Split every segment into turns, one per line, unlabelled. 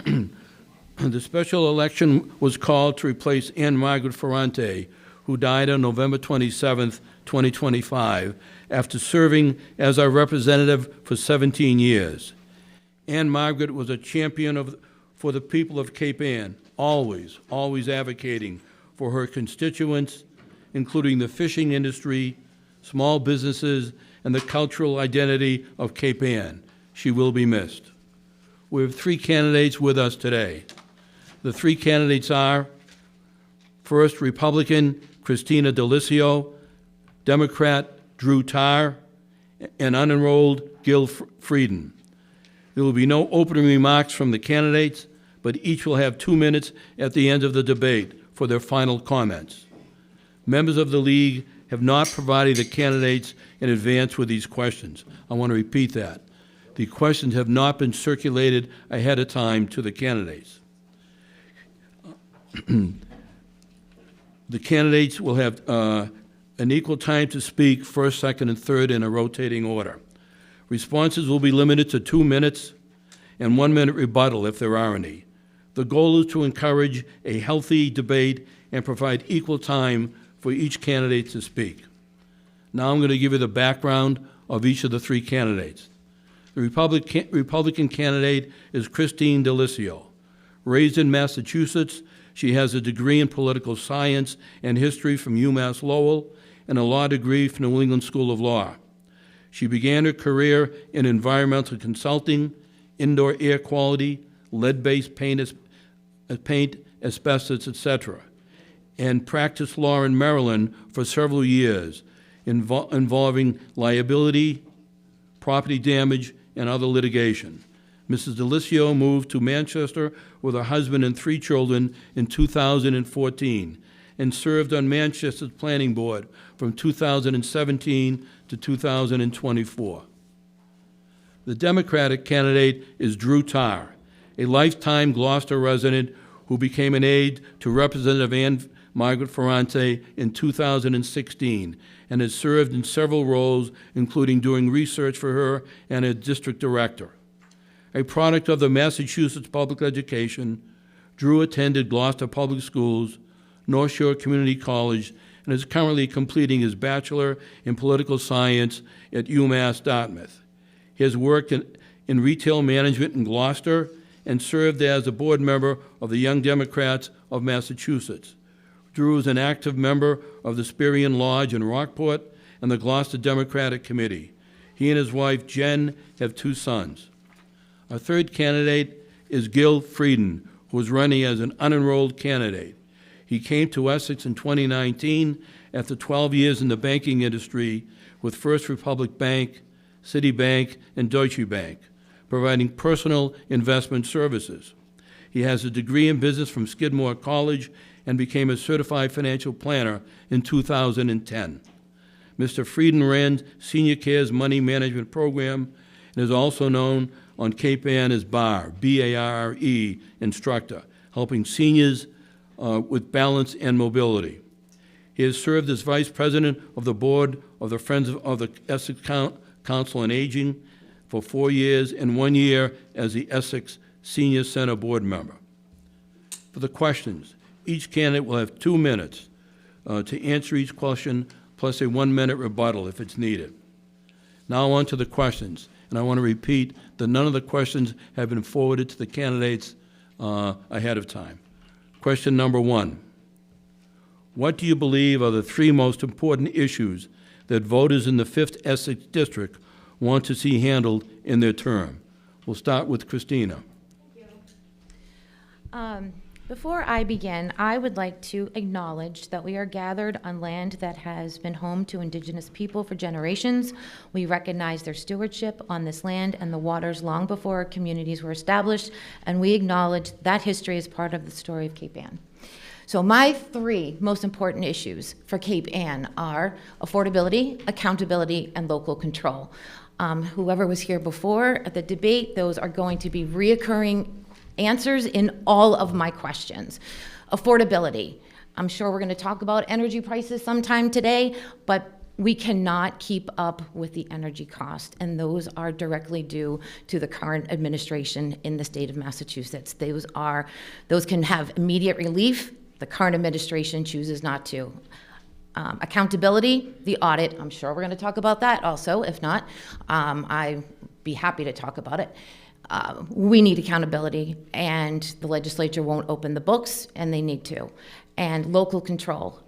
The special election was called to replace Ann Margaret Ferrante, who died on November 27, 2025, after serving as our representative for 17 years. Ann Margaret was a champion for the people of Cape Ann, always advocating for her constituents, including the fishing industry, small businesses, and the cultural identity of Cape Ann. She will be missed. We have 3 candidates with us today. The 3 candidates are, first, Republican Christina D'Alessio, Democrat Drew Tarr, and unenrolled Gil Frieden. There will be no opening remarks from the candidates, but each will have 2 minutes at the end of the debate for their final comments. Members of the League have not provided the candidates in advance with these questions. I want to repeat that. The questions have not been circulated ahead of time to the candidates. The candidates will have an equal time to speak, first, second, and third in a rotating order. Responses will be limited to 2 minutes and 1 minute rebuttal if there are any. The goal is to encourage a healthy debate and provide equal time for each candidate to speak. Now I'm going to give you the background of each of the 3 candidates. The Republican candidate is Christine D'Alessio. Raised in Massachusetts, she has a degree in political science and history from UMass Lowell and a law degree from New England School of Law. She began her career in environmental consulting, indoor air quality, lead-based paint, asbestos, etc., and practiced law in Maryland for several years, involving liability, property damage, and other litigation. Mrs. D'Alessio moved to Manchester with her husband and 3 children in 2014 and served on Manchester's planning board from 2017 to 2024. The Democratic candidate is Drew Tarr, a lifetime Gloucester resident who became an aide to Representative Ann Margaret Ferrante in 2016 and has served in several roles, including doing research for her and as district director. A product of the Massachusetts Public Education, Drew attended Gloucester Public Schools, North Shore Community College, and is currently completing his Bachelor in Political Science at UMass Dartmouth. He has worked in retail management in Gloucester and served as a board member of the Young Democrats of Massachusetts. Drew is an active member of the Sperian Lodge in Rockport and the Gloucester Democratic Committee. He and his wife, Jen, have 2 sons. Our third candidate is Gil Frieden, who is running as an unenrolled candidate. He came to Essex in 2019 after 12 years in the banking industry with First Republic Bank, Citibank, and Deutsche Bank, providing personal investment services. He has a degree in business from Skidmore College and became a certified financial planner in 2010. Mr. Frieden ran Senior Care's money management program and is also known on Cape Ann as BARE, B-A-R-E, instructor, helping seniors with balance and mobility. He has served as vice president of the board of the Friends of the Essex Council on Aging for 4 years and 1 year as the Essex Senior Center board member. For the questions, each candidate will have 2 minutes to answer each question, plus a 1 minute rebuttal if it's needed. Now on to the questions. And I want to repeat that none of the questions have been forwarded to the candidates ahead of time. Question number 1. What do you believe are the 3 most important issues that voters in the 5th Essex District want to see handled in their term? We'll start with Christina.
Before I begin, I would like to acknowledge that we are gathered on land that has been home to Indigenous people for generations. We recognize their stewardship on this land and the waters long before our communities were established, and we acknowledge that history is part of the story of Cape Ann. So my 3 most important issues for Cape Ann are affordability, accountability, and local control. Whoever was here before at the debate, those are going to be reoccurring answers in all of my questions. Affordability. I'm sure we're going to talk about energy prices sometime today, but we cannot keep up with the energy cost, and those are directly due to the current administration in the state of Massachusetts. Those can have immediate relief. The current administration chooses not to. Accountability, the audit, I'm sure we're going to talk about that also. If not, I'd be happy to talk about it. We need accountability, and the legislature won't open the books, and they need to. And local control.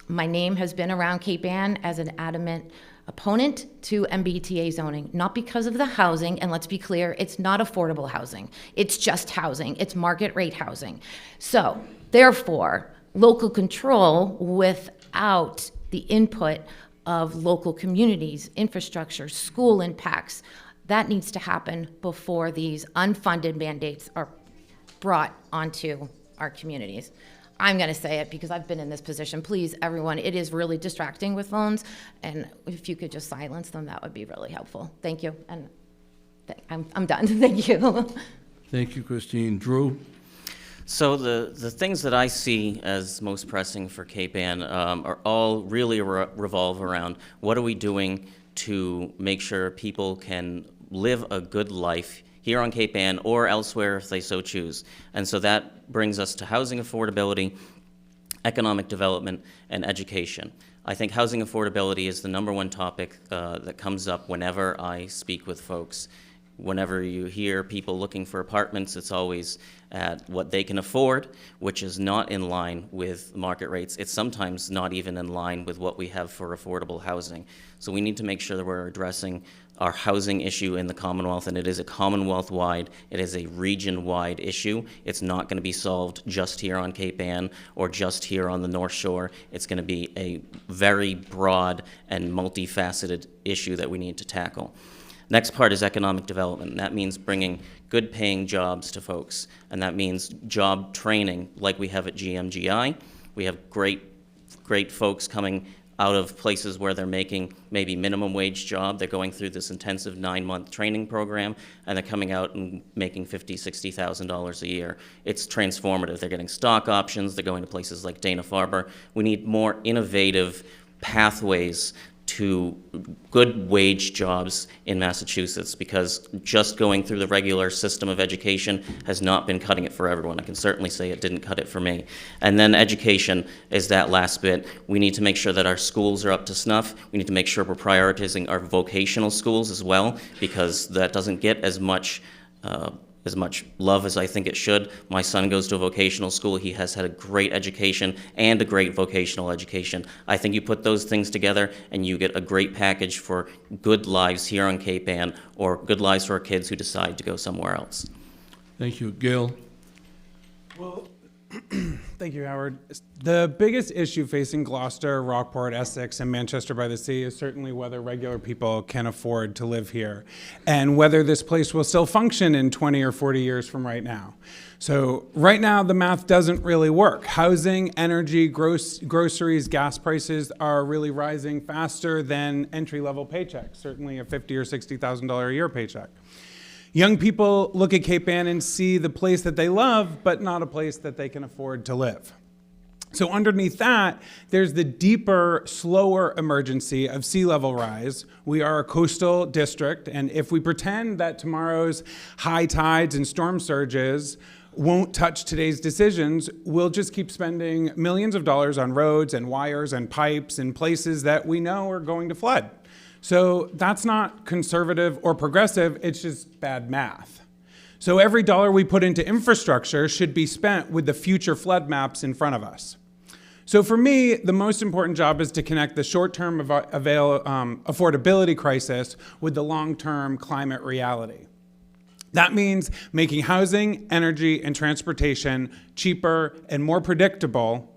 My name has been around Cape Ann as an adamant opponent to MBTA zoning, not because of the housing, and let's be clear, it's not affordable housing. It's just housing. It's market rate housing. So, therefore, local control without the input of local communities, infrastructure, school impacts, that needs to happen before these unfunded mandates are brought onto our communities. I'm going to say it because I've been in this position. Please, everyone, it is really distracting with phones, and if you could just silence them, that would be really helpful. Thank you, and I'm done. Thank you.
Thank you, Christine. Drew?
So the things that I see as most pressing for Cape Ann are all really revolve around what are we doing to make sure people can live a good life here on Cape Ann or elsewhere if they so choose. And so that brings us to housing affordability, economic development, and education. I think housing affordability is the #1 topic that comes up whenever I speak with folks. Whenever you hear people looking for apartments, it's always at what they can afford, which is not in line with market rates. It's sometimes not even in line with what we have for affordable housing. So we need to make sure that we're addressing our housing issue in the Commonwealth, and it is a Commonwealth-wide, it is a region-wide issue. It's not going to be solved just here on Cape Ann or just here on the North Shore. It's going to be a very broad and multifaceted issue that we need to tackle. Next part is economic development, and that means bringing good-paying jobs to folks, and that means job training like we have at GMGI. We have great folks coming out of places where they're making maybe minimum wage job. They're going through this intensive 9-month training program, and they're coming out and making $50,000, $60,000 a year. It's transformative. They're getting stock options. They're going to places like Dana-Farber. We need more innovative pathways to good wage jobs in Massachusetts, because just going through the regular system of education has not been cutting it for everyone. I can certainly say it didn't cut it for me. And then education is that last bit. We need to make sure that our schools are up to snuff. We need to make sure we're prioritizing our vocational schools as well, because that doesn't get as much love as I think it should. My son goes to a vocational school. He has had a great education and a great vocational education. I think you put those things together and you get a great package for good lives here on Cape Ann, or good lives for our kids who decide to go somewhere else.
Thank you. Gail?
Well, thank you, Howard. The biggest issue facing Gloucester, Rockport, Essex, and Manchester by the Sea is certainly whether regular people can afford to live here, and whether this place will still function in 20 or 40 years from right now. So right now, the math doesn't really work. Housing, energy, groceries, gas prices are really rising faster than entry-level paychecks, certainly a $50,000 or $60,000 a year paycheck. Young people look at Cape Ann and see the place that they love, but not a place that they can afford to live. So underneath that, there's the deeper, slower emergency of sea level rise. We are a coastal district, and if we pretend that tomorrow's high tides and storm surges won't touch today's decisions, we'll just keep spending millions of dollars on roads and wires and pipes in places that we know are going to flood. So that's not conservative or progressive, it's just bad math. So every dollar we put into infrastructure should be spent with the future flood maps in front of us. So for me, the most important job is to connect the short-term affordability crisis with the long-term climate reality. That means making housing, energy, and transportation cheaper and more predictable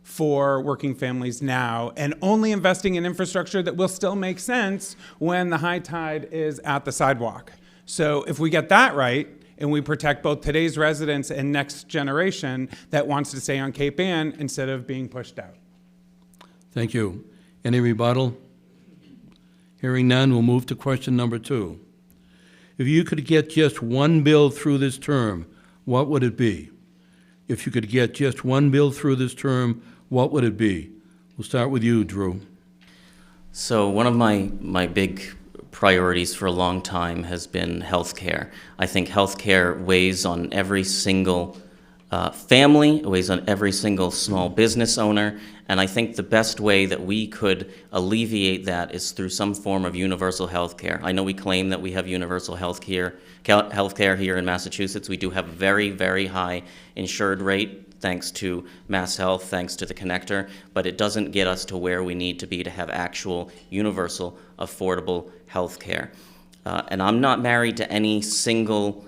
for working families now, and only investing in infrastructure that will still make sense when the high tide is at the sidewalk. So if we get that right, and we protect both today's residents and next generation that wants to stay on Cape Ann instead of being pushed out.
Thank you. Any rebuttal? Hearing none, we'll move to question number 2. If you could get just one bill through this term, what would it be? If you could get just one bill through this term, what would it be? We'll start with you, Drew.
So one of my big priorities for a long time has been healthcare. I think healthcare weighs on every single family, it weighs on every single small business owner, and I think the best way that we could alleviate that is through some form of universal healthcare. I know we claim that we have universal healthcare here in Massachusetts. We do have a very, very high insured rate, thanks to Mass Health, thanks to the connector, but it doesn't get us to where we need to be to have actual universal, affordable health care. And I'm not married to any single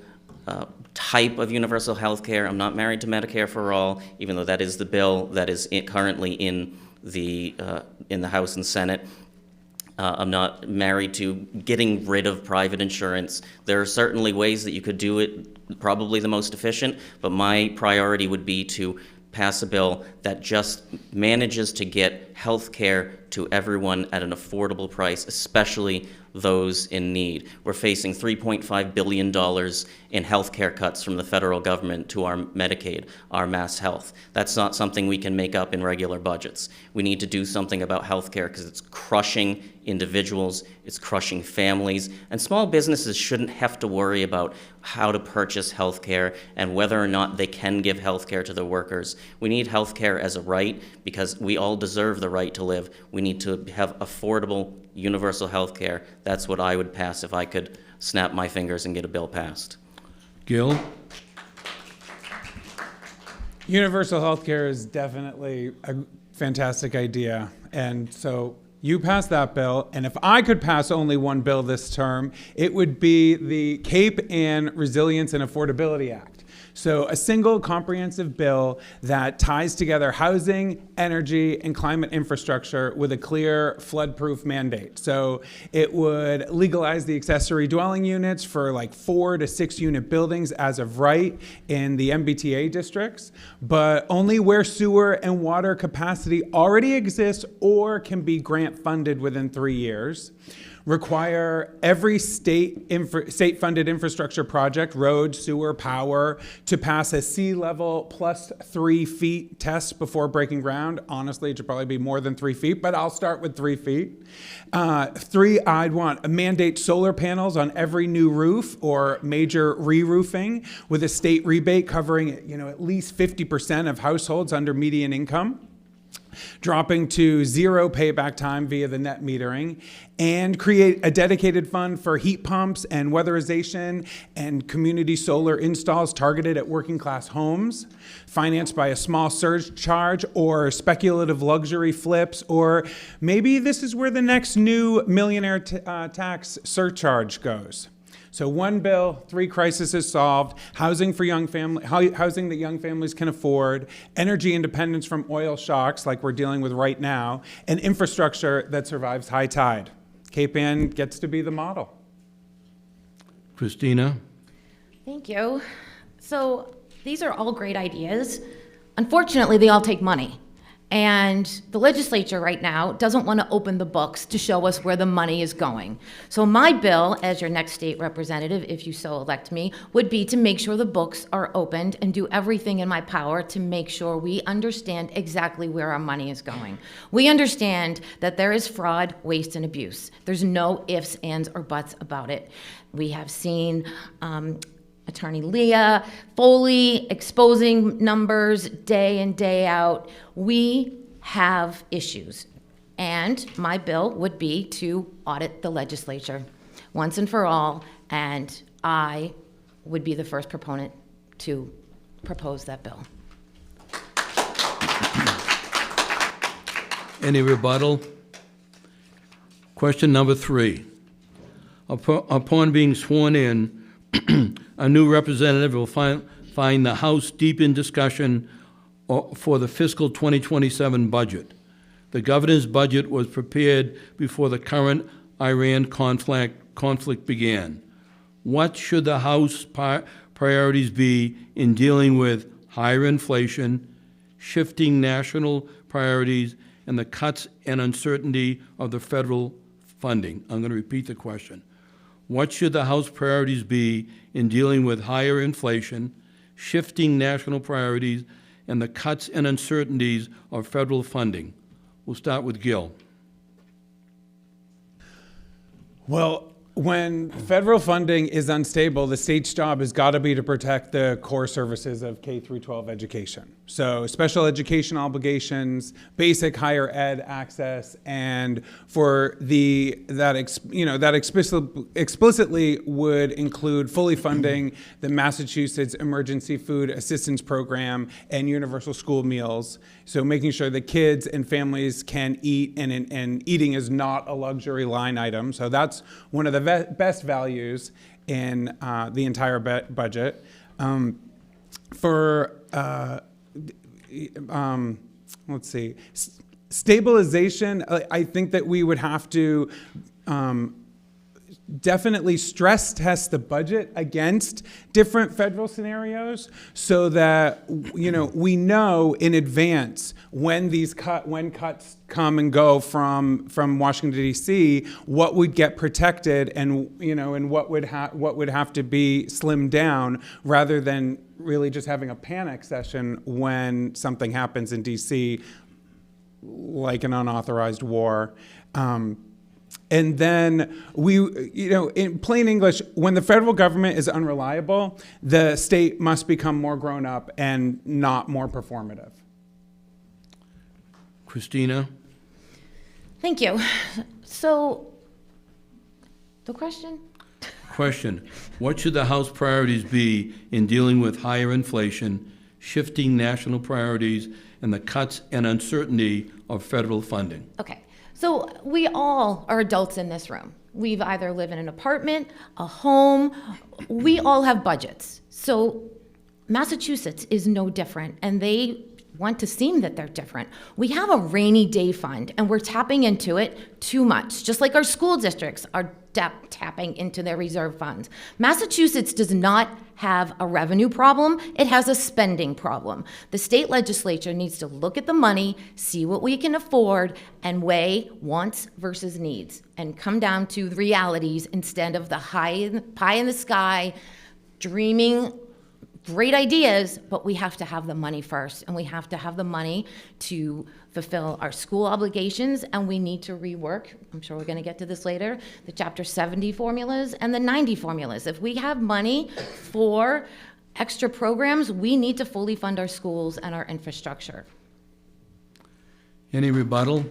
type of universal health care. I'm not married to Medicare for All, even though that is the bill that is currently in the House and Senate. I'm not married to getting rid of private insurance. There are certainly ways that you could do it, probably the most efficient, but my priority would be to pass a bill that just manages to get health care to everyone at an affordable price, especially those in need. We're facing $3.5 billion in health care cuts from the federal government to our Medicaid, our Mass Health. That's not something we can make up in regular budgets. We need to do something about health care because it's crushing individuals, it's crushing families, and small businesses shouldn't have to worry about how to purchase health care and whether or not they can give health care to their workers. We need health care as a right because we all deserve the right to live. We need to have affordable, universal health care. That's what I would pass if I could snap my fingers and get a bill passed.
Gil?
Universal health care is definitely a fantastic idea. And so you passed that bill, and if I could pass only one bill this term, it would be the Cape Ann Resilience and Affordability Act. So a single comprehensive bill that ties together housing, energy, and climate infrastructure with a clear flood-proof mandate. So it would legalize the accessory dwelling units for like 4 to 6 unit buildings as of right in the MBTA districts, but only where sewer and water capacity already exists or can be grant funded within 3 years. Require every state-funded infrastructure project, road, sewer, power, to pass a sea level plus 3 feet test before breaking ground. Honestly, it should probably be more than 3 feet, but I'll start with 3 feet. I'd want a mandate solar panels on every new roof or major re-roofing with a state rebate covering, at least 50% of households under median income. Dropping to 0 payback time via the net metering, and create a dedicated fund for heat pumps and weatherization and community solar installs targeted at working class homes, financed by a small surge charge or speculative luxury flips, or maybe this is where the next new millionaire tax surcharge goes. So one bill, 3 crises solved, housing that young families can afford, energy independence from oil shocks like we're dealing with right now, and infrastructure that survives high tide. Cape Ann gets to be the model.
Christina?
Thank you. So these are all great ideas. Unfortunately, they all take money. And the legislature right now doesn't want to open the books to show us where the money is going. So my bill, as your next state representative, if you so elect me, would be to make sure the books are opened and do everything in my power to make sure we understand exactly where our money is going. We understand that there is fraud, waste, and abuse. There's no ifs, ands, or buts about it. We have seen Attorney Leah Foley exposing numbers day in, day out. We have issues. And my bill would be to audit the legislature once and for all, and I would be the first proponent to propose that bill.
Any rebuttal? Question number 3. Upon being sworn in, a new representative will find the House deep in discussion for the fiscal 2027 budget. The governor's budget was prepared before the current Iran conflict began. What should the House priorities be in dealing with higher inflation, shifting national priorities, and the cuts and uncertainty of the federal funding? I'm going to repeat the question. What should the House priorities be in dealing with higher inflation, shifting national priorities, and the cuts and uncertainties of federal funding? We'll start with Gil.
Well, when federal funding is unstable, the state's job has got to be to protect the core services of K through 12 education. So special education obligations, basic higher ed access, and for that explicitly would include fully funding the Massachusetts Emergency Food Assistance Program and universal school meals. So making sure that kids and families can eat, and eating is not a luxury line item. So that's one of the best values in the entire budget. Let's see, stabilization, I think that we would have to definitely stress test the budget against different federal scenarios so that we know in advance when cuts come and go from Washington D.C. what would get protected and what would have to be slimmed down, rather than really just having a panic session when something happens in D.C. like an unauthorized war. And then in plain English, when the federal government is unreliable, the state must become more grown up and not more performative.
Christina?
Thank you. So, the question?
Question, what should the House priorities be in dealing with higher inflation, shifting national priorities, and the cuts and uncertainty of federal funding?
Okay. So we all are adults in this room. We've either live in an apartment, a home. We all have budgets. So Massachusetts is no different, and they want to seem that they're different. We have a rainy day fund, and we're tapping into it too much, just like our school districts are tapping into their reserve funds. Massachusetts does not have a revenue problem, it has a spending problem. The state legislature needs to look at the money, see what we can afford, and weigh wants versus needs, and come down to the realities instead of the pie in the sky, dreaming great ideas, but we have to have the money first, and we have to have the money to fulfill our school obligations, and we need to rework, I'm sure we're going to get to this later, the Chapter 70 formulas and the 90 formulas. If we have money for extra programs, we need to fully fund our schools and our infrastructure.
Any rebuttal?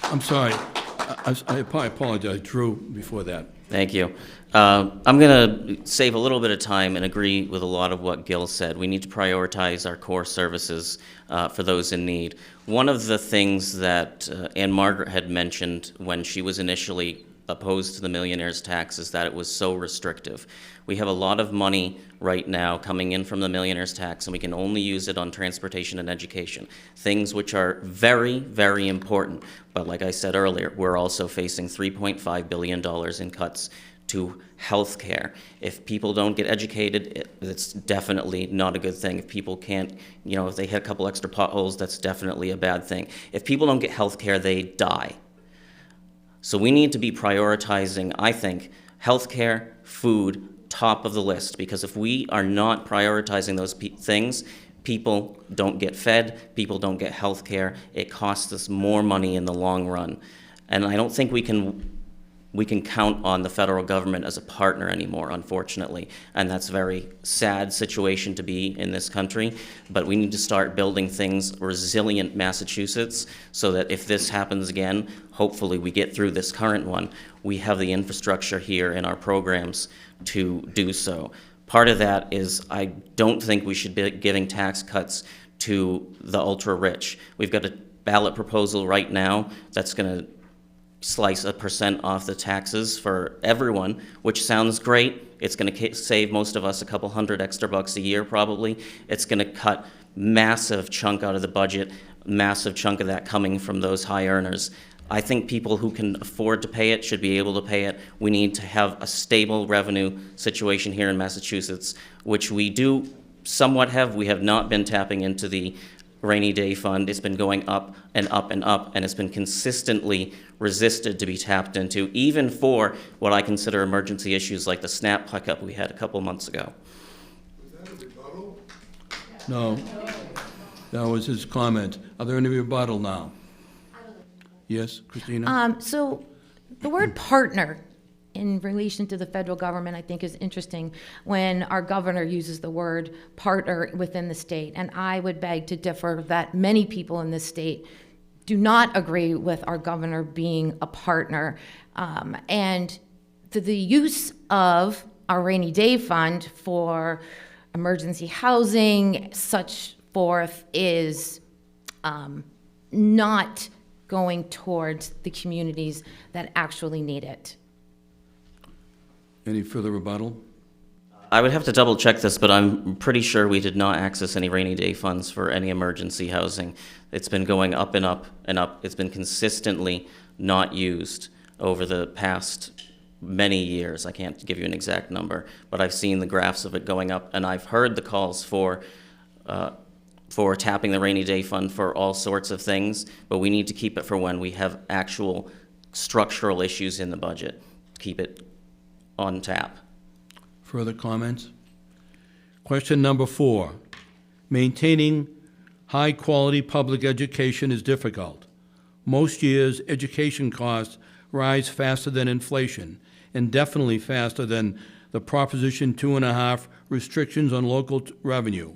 I'm sorry, I apologize, Drew, before that.
Thank you. I'm going to save a little bit of time and agree with a lot of what Gil said. We need to prioritize our core services for those in need. One of the things that Ann Margaret had mentioned when she was initially opposed to the millionaire's tax is that it was so restrictive. We have a lot of money right now coming in from the millionaire's tax, and we can only use it on transportation and education, things which are very, very important. But like I said earlier, we're also facing $3.5 billion in cuts to health care. If people don't get educated, it's definitely not a good thing. If people can't, if they hit a couple extra potholes, that's definitely a bad thing. If people don't get health care, they die. So we need to be prioritizing, I think, healthcare, food, top of the list, because if we are not prioritizing those things, people don't get fed, people don't get healthcare, it costs us more money in the long run. And I don't think we can count on the federal government as a partner anymore, unfortunately. And that's a very sad situation to be in this country. But we need to start building things, resilient Massachusetts, so that if this happens again, hopefully we get through this current one, we have the infrastructure here in our programs to do so. Part of that is I don't think we should be giving tax cuts to the ultra-rich. We've got a ballot proposal right now that's going to slice 1% off the taxes for everyone, which sounds great. It's going to save most of us a couple $100 extra a year probably. It's going to cut massive chunk out of the budget, massive chunk of that coming from those high earners. I think people who can afford to pay it should be able to pay it. We need to have a stable revenue situation here in Massachusetts, which we do somewhat have. We have not been tapping into the rainy day fund. It's been going up and up and up, and it's been consistently resisted to be tapped into, even for what I consider emergency issues like the SNAP hiccup we had a couple months ago.
Was that a rebuttal?
No, that was his comment. Are there any rebuttal now? Yes, Christina?
So The word partner in relation to the federal government, I think, is interesting when our governor uses the word partner within the state. And I would beg to differ that many people in this state do not agree with our governor being a partner. And the use of our rainy day fund for emergency housing, such forth, is not going towards the communities that actually need it.
Any further rebuttal?
I would have to double check this, but I'm pretty sure we did not access any rainy day funds for any emergency housing. It's been going up and up and up. It's been consistently not used over the past many years. I can't give you an exact number, but I've seen the graphs of it going up, and I've heard the calls for tapping the rainy day fund for all sorts of things, but we need to keep it for when we have actual structural issues in the budget. Keep it on tap.
Further comments? Question number 4. Maintaining high-quality public education is difficult. Most years, education costs rise faster than inflation, and definitely faster than the Proposition 2.5 restrictions on local revenue.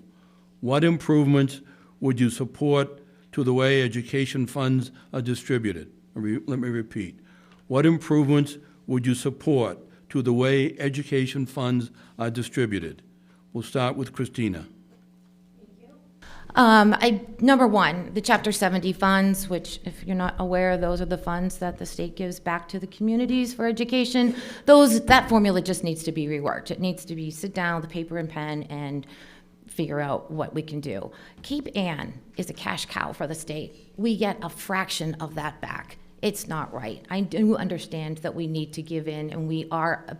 What improvements would you support to the way education funds are distributed? Let me repeat. What improvements would you support to the way education funds are distributed? We'll start with Christina.
Number one, the Chapter 70 funds, which, if you're not aware, those are the funds that the state gives back to the communities for education. That formula just needs to be reworked. It needs to be sit down with paper and pen and figure out what we can do. Cape Ann is a cash cow for the state. We get a fraction of that back. It's not right. I do understand that we need to give in, and we are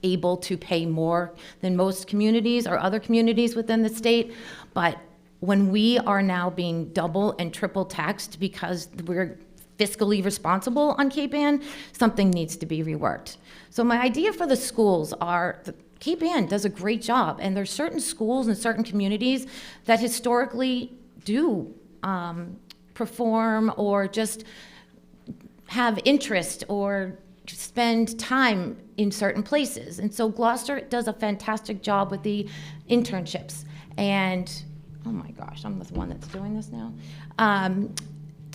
able to pay more than most communities or other communities within the state, but when we are now being double and triple taxed because we're fiscally responsible on Cape Ann, something needs to be reworked. So my idea for the schools are, Cape Ann does a great job, and there's certain schools and certain communities that historically do perform or just have interest or spend time in certain places. And so Gloucester does a fantastic job with the internships. And, oh my gosh, I'm the one that's doing this now.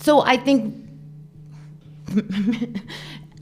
So I think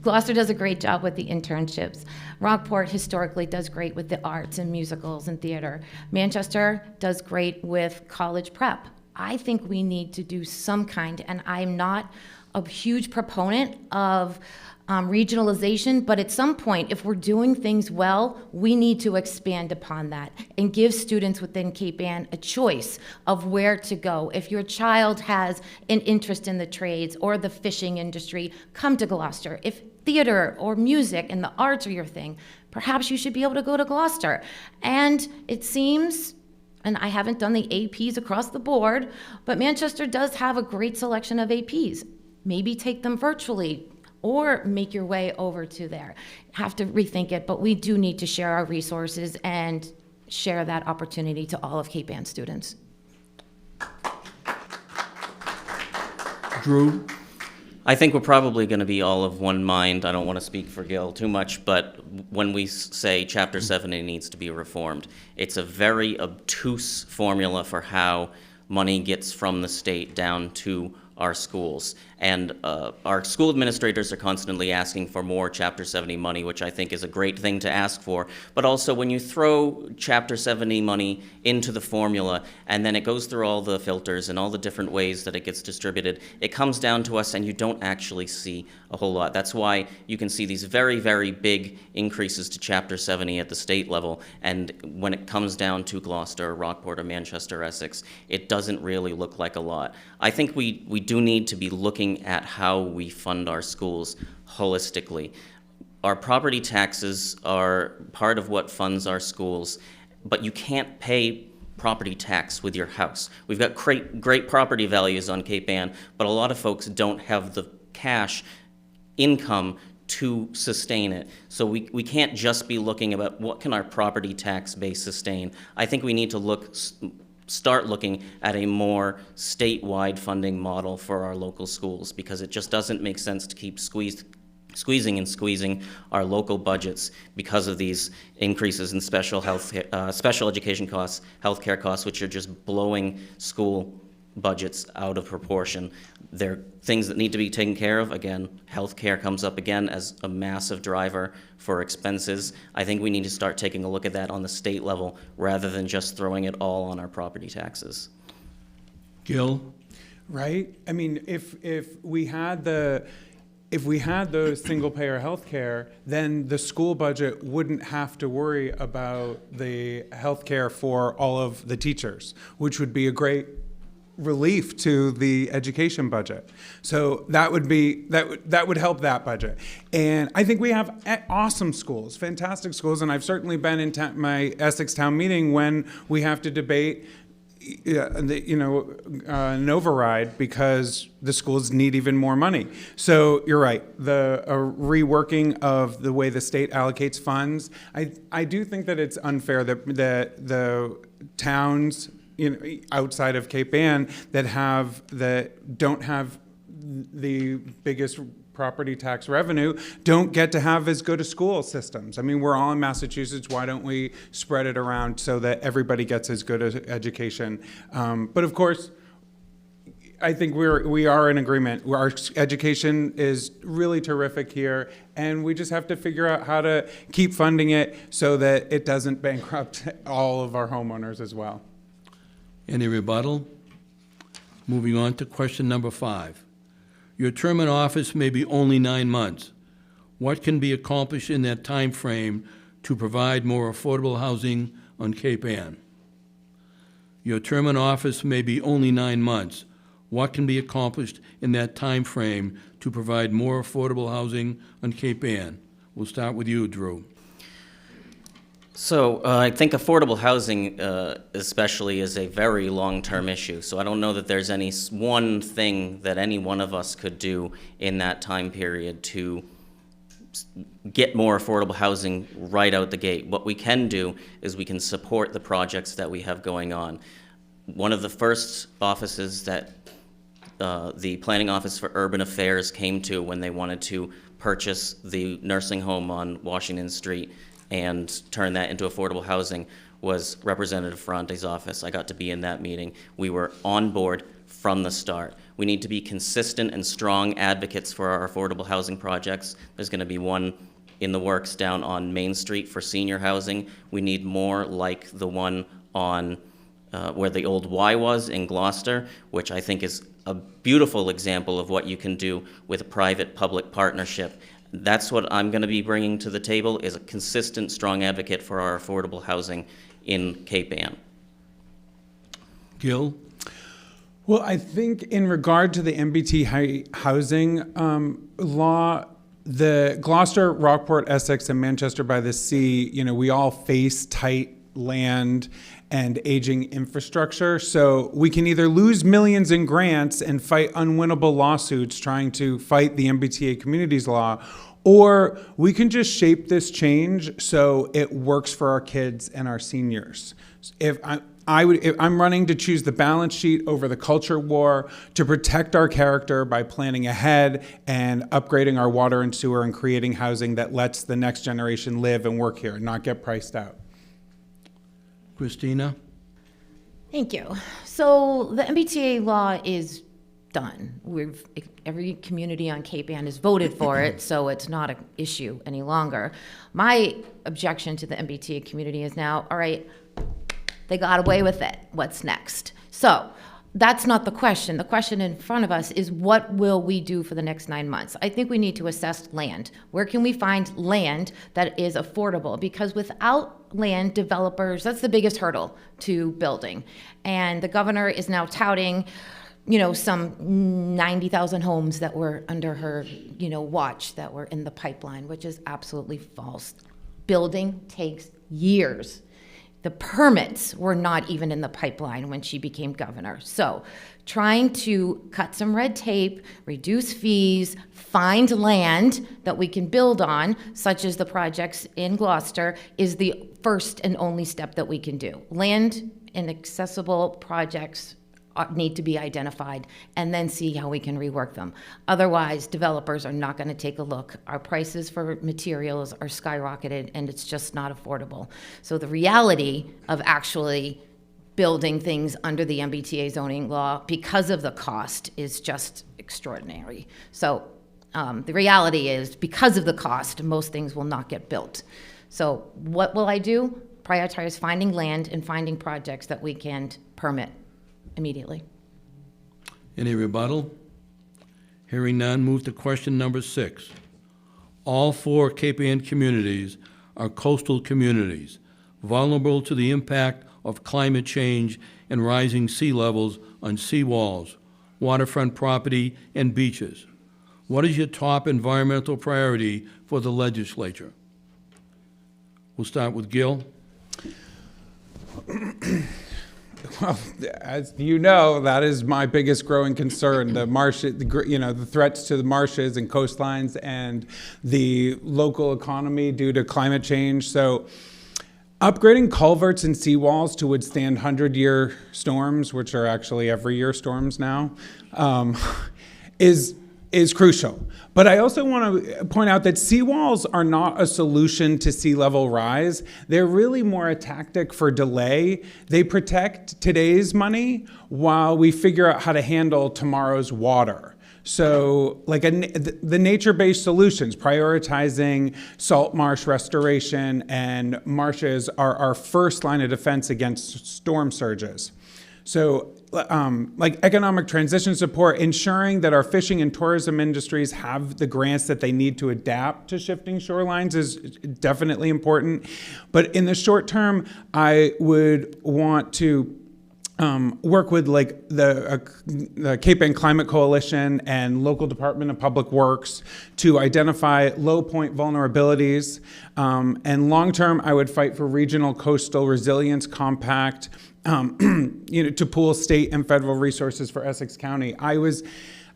Gloucester does a great job with the internships. Rockport historically does great with the arts and musicals and theater. Manchester does great with college prep. I think we need to do some kind, and I'm not a huge proponent of regionalization, but at some point, if we're doing things well, we need to expand upon that and give students within Cape Ann a choice of where to go. If your child has an interest in the trades or the fishing industry, come to Gloucester. If theater or music and the arts are your thing, perhaps you should be able to go to Gloucester. And it seems, and I haven't done the APs across the board, but Manchester does have a great selection of APs. Maybe take them virtually or make your way over to there. Have to rethink it, but we do need to share our resources and share that opportunity to all of Cape Ann students.
Drew?
I think we're probably going to be all of one mind. I don't want to speak for Gil too much, but when we say Chapter 70 needs to be reformed, it's a very obtuse formula for how money gets from the state down to our schools. And our school administrators are constantly asking for more Chapter 70 money, which I think is a great thing to ask for. But also, when you throw Chapter 70 money into the formula, and then it goes through all the filters and all the different ways that it gets distributed, it comes down to us, and you don't actually see a whole lot. That's why you can see these very, very big increases to Chapter 70 at the state level, and when it comes down to Gloucester, Rockport, or Manchester, Essex, it doesn't really look like a lot. I think we do need to be looking at how we fund our schools holistically. Our property taxes are part of what funds our schools, but you can't pay property tax with your house. We've got great property values on Cape Ann, but a lot of folks don't have the cash income to sustain it. So we can't just be looking about what can our property tax base sustain. I think we need to start looking at a more statewide funding model for our local schools, because it just doesn't make sense to keep squeezing and squeezing our local budgets because of these increases in special education costs, healthcare costs, which are just blowing school budgets out of proportion. They're things that need to be taken care of. Again, healthcare comes up again as a massive driver for expenses. I think we need to start taking a look at that on the state level rather than just throwing it all on our property taxes.
Gil?
Right? I mean, if we had those single-payer healthcare, then the school budget wouldn't have to worry about the healthcare for all of the teachers, which would be a great relief to the education budget. So that would help that budget. And I think we have awesome schools, fantastic schools, and I've certainly been in my Essex town meeting when we have to debate an override because the schools need even more money. So you're right, the reworking of the way the state allocates funds. I do think that it's unfair that the towns outside of Cape Ann that don't have the biggest property tax revenue don't get to have as good a school systems. I mean, we're all in Massachusetts. Why don't we spread it around so that everybody gets as good an education? But of course, I think we are in agreement. Our education is really terrific here, and we just have to figure out how to keep funding it so that it doesn't bankrupt all of our homeowners as well.
Any rebuttal? Moving on to question number 5. Your term in office may be only 9 months. What can be accomplished in that time frame to provide more affordable housing on Cape Ann? Your term in office may be only 9 months. What can be accomplished in that time frame to provide more affordable housing on Cape Ann? We'll start with you, Drew.
So I think affordable housing especially is a very long-term issue. So I don't know that there's any one thing that any one of us could do in that time period to get more affordable housing right out the gate. What we can do is we can support the projects that we have going on. One of the first offices that the Planning Office for Urban Affairs came to when they wanted to purchase the nursing home on Washington Street and turn that into affordable housing was Representative Ferrante's office. I got to be in that meeting. We were on board from the start. We need to be consistent and strong advocates for our affordable housing projects. There's going to be one in the works down on Main Street for senior housing. We need more like the one on where the old Y was in Gloucester, which I think is a beautiful example of what you can do with a private-public partnership. That's what I'm going to be bringing to the table, is a consistent, strong advocate for our affordable housing in Cape Ann.
Gil?
Well, I think in regard to the MBT housing law, the Gloucester, Rockport, Essex, and Manchester by the Sea, we all face tight land and aging infrastructure. So we can either lose millions in grants and fight unwinnable lawsuits trying to fight the MBTA communities law, or we can just shape this change so it works for our kids and our seniors. If I'm running to choose the balance sheet over the culture war, to protect our character by planning ahead and upgrading our water and sewer and creating housing that lets the next generation live and work here and not get priced out.
Christina?
Thank you. So the MBTA law is done. Every community on Cape Ann has voted for it, so it's not an issue any longer. My objection to the MBTA community is now, all right, they got away with it. What's next? So that's not the question. The question in front of us is, what will we do for the next 9 months? I think we need to assess land. Where can we find land that is affordable? Because without land, developers, that's the biggest hurdle to building. And the governor is now touting, some 90,000 homes that were under her, watch that were in the pipeline, which is absolutely false. Building takes years. The permits were not even in the pipeline when she became governor. So trying to cut some red tape, reduce fees, find land that we can build on, such as the projects in Gloucester, is the first and only step that we can do. Land and accessible projects need to be identified, and then see how we can rework them. Otherwise, developers are not going to take a look. Our prices for materials are skyrocketed, and it's just not affordable. So the reality of actually building things under the MBTA zoning law because of the cost is just extraordinary. So the reality is, because of the cost, most things will not get built. So what will I do? Prioritize finding land and finding projects that we can permit immediately.
Any rebuttal? Hearing none, move to question number 6. All 4 Cape Ann communities are coastal communities, vulnerable to the impact of climate change and rising sea levels on seawalls, waterfront property, and beaches. What is your top environmental priority for the legislature? We'll start with Gil.
Well, as you know, that is my biggest growing concern, the the threats to the marshes and coastlines and the local economy due to climate change. So upgrading culverts and seawalls to withstand 100-year storms, which are actually every year storms now, is crucial. But I also want to point out that seawalls are not a solution to sea level rise. They're really more a tactic for delay. They protect today's money while we figure out how to handle tomorrow's water. So like the nature-based solutions, prioritizing salt marsh restoration and marshes are our first line of defense against storm surges. So like economic transition support, ensuring that our fishing and tourism industries have the grants that they need to adapt to shifting shorelines is definitely important. But in the short term, I would want to work with like the Cape Ann Climate Coalition and local Department of Public Works to identify low point vulnerabilities. And long term, I would fight for regional coastal resilience compact, to pool state and federal resources for Essex County. I was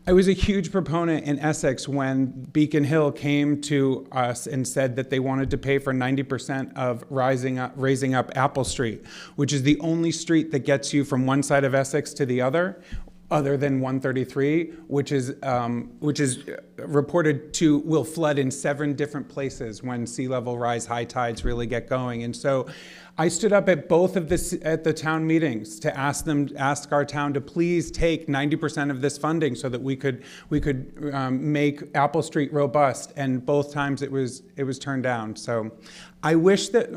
a huge proponent in Essex when Beacon Hill came to us and said that they wanted to pay for 90% of raising up Apple Street, which is the only street that gets you from one side of Essex to the other than 133, which is reported to will flood in 7 different places when sea level rise, high tides really get going. And so I stood up at both of at the town meetings to ask our town to please take 90% of this funding so that we could make Apple Street robust. And both times it was turned down. So I wish that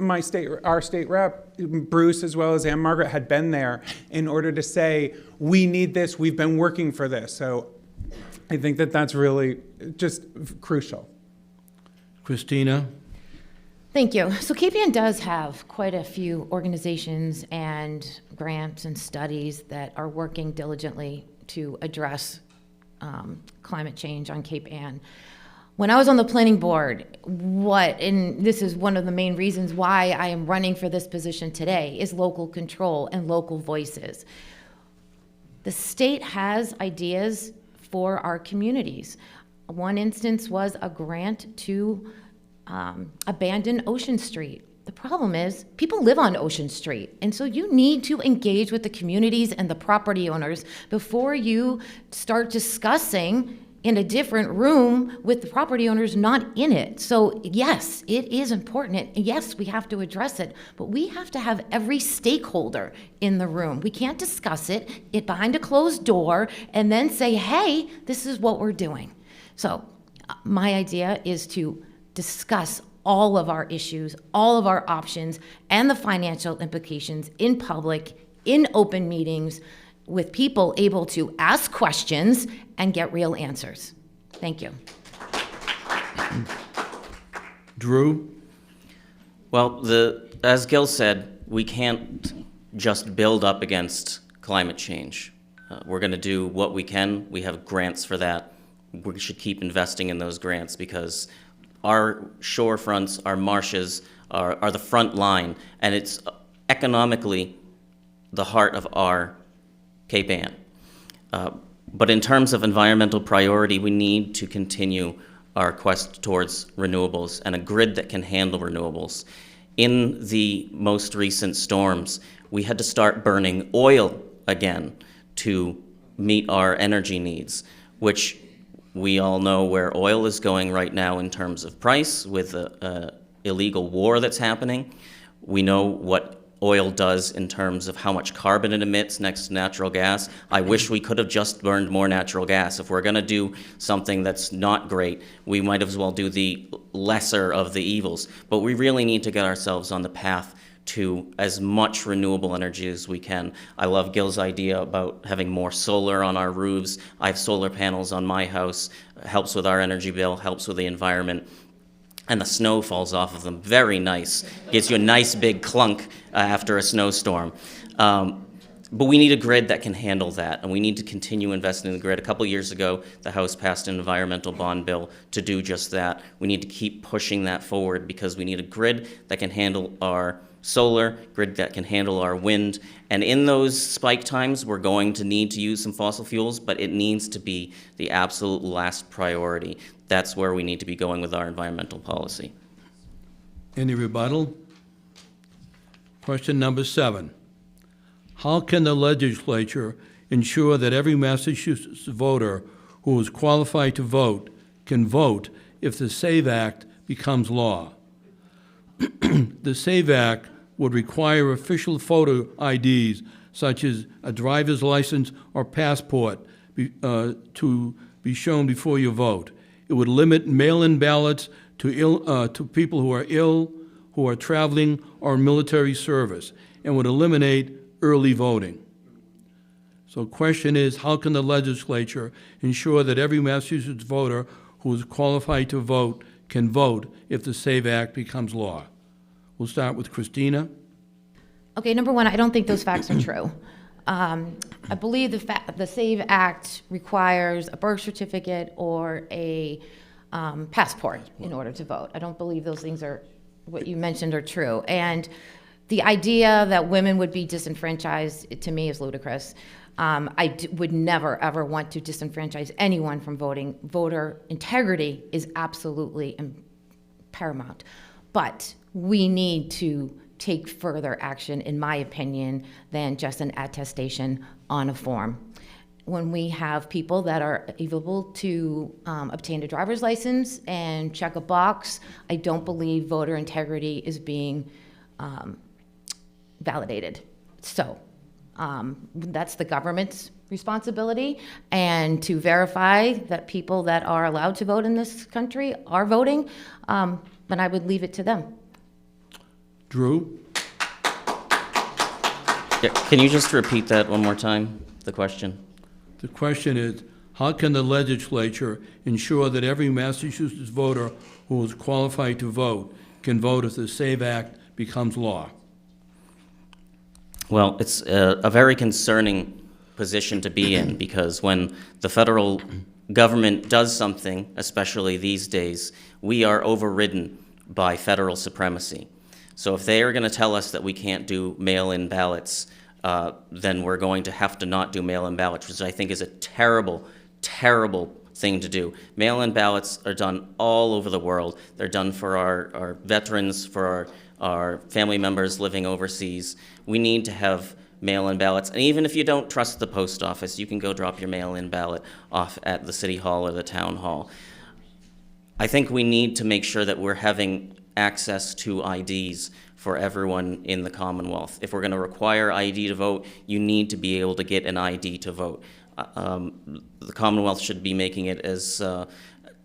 our state rep, Bruce, as well as Ann Margaret, had been there in order to say, we need this, we've been working for this. So I think that that's really just crucial.
Christina?
Thank you. So Cape Ann does have quite a few organizations and grants and studies that are working diligently to address climate change on Cape Ann. When I was on the planning board, and this is one of the main reasons why I am running for this position today, is local control and local voices. The state has ideas for our communities. One instance was a grant to abandon Ocean Street. The problem is people live on Ocean Street, and so you need to engage with the communities and the property owners before you start discussing in a different room with the property owners not in it. So yes, it is important. And yes, we have to address it, but we have to have every stakeholder in the room. We can't discuss it behind a closed door and then say, hey, this is what we're doing. So my idea is to discuss all of our issues, all of our options, and the financial implications in public, in open meetings, with people able to ask questions and get real answers. Thank you.
Drew?
Well, as Gil said, we can't just build up against climate change. We're going to do what we can. We have grants for that. We should keep investing in those grants because our shore fronts, our marshes are the front line, and it's economically the heart of our Cape Ann. But in terms of environmental priority, we need to continue our quest towards renewables and a grid that can handle renewables. In the most recent storms, we had to start burning oil again to meet our energy needs, which we all know where oil is going right now in terms of price with the illegal war that's happening. We know what oil does in terms of how much carbon it emits next to natural gas. I wish we could have just burned more natural gas. If we're going to do something that's not great, we might as well do the lesser of the evils. But we really need to get ourselves on the path to as much renewable energy as we can. I love Gil's idea about having more solar on our roofs. I have solar panels on my house. It helps with our energy bill, helps with the environment. And the snow falls off of them. Very nice. Gives you a nice big clunk after a snowstorm. But we need a grid that can handle that, and we need to continue investing in the grid. A couple years ago, the House passed an environmental bond bill to do just that. We need to keep pushing that forward because we need a grid that can handle our solar, grid that can handle our wind. And in those spike times, we're going to need to use some fossil fuels, but it needs to be the absolute last priority. That's where we need to be going with our environmental policy.
Any rebuttal? Question number 7. How can the legislature ensure that every Massachusetts voter who is qualified to vote can vote if the SAVE Act becomes law? The SAVE Act would require official photo IDs, such as a driver's license or passport, to be shown before you vote. It would limit mail-in ballots to people who are ill, who are traveling, or in military service, and would eliminate early voting. So the question is, how can the legislature ensure that every Massachusetts voter who is qualified to vote can vote if the SAVE Act becomes law? We'll start with Christina.
Okay, number one, I don't think those facts are true. I believe the SAVE Act requires a birth certificate or a passport in order to vote. I don't believe those things are, what you mentioned are true. And the idea that women would be disenfranchised, to me, is ludicrous. Would never, ever want to disenfranchise anyone from voting. Voter integrity is absolutely paramount. But we need to take further action, in my opinion, than just an attestation on a form. When we have people that are able to obtain a driver's license and check a box, I don't believe voter integrity is being validated. So that's the government's responsibility, and to verify that people that are allowed to vote in this country are voting, but I would leave it to them.
Drew?
Yeah, can you just repeat that one more time, the question?
The question is, how can the legislature ensure that every Massachusetts voter who is qualified to vote can vote if the SAVE Act becomes law?
Well, it's a very concerning position to be in, because when the federal government does something, especially these days, we are overridden by federal supremacy. So if they are going to tell us that we can't do mail-in ballots, then we're going to have to not do mail-in ballots, which I think is a terrible, terrible thing to do. Mail-in ballots are done all over the world. They're done for our veterans, for our family members living overseas. We need to have mail-in ballots. And even if you don't trust the post office, you can go drop your mail-in ballot off at the city hall or the town hall. I think we need to make sure that we're having access to IDs for everyone in the Commonwealth. If we're going to require ID to vote, you need to be able to get an ID to vote. The Commonwealth should be making it as a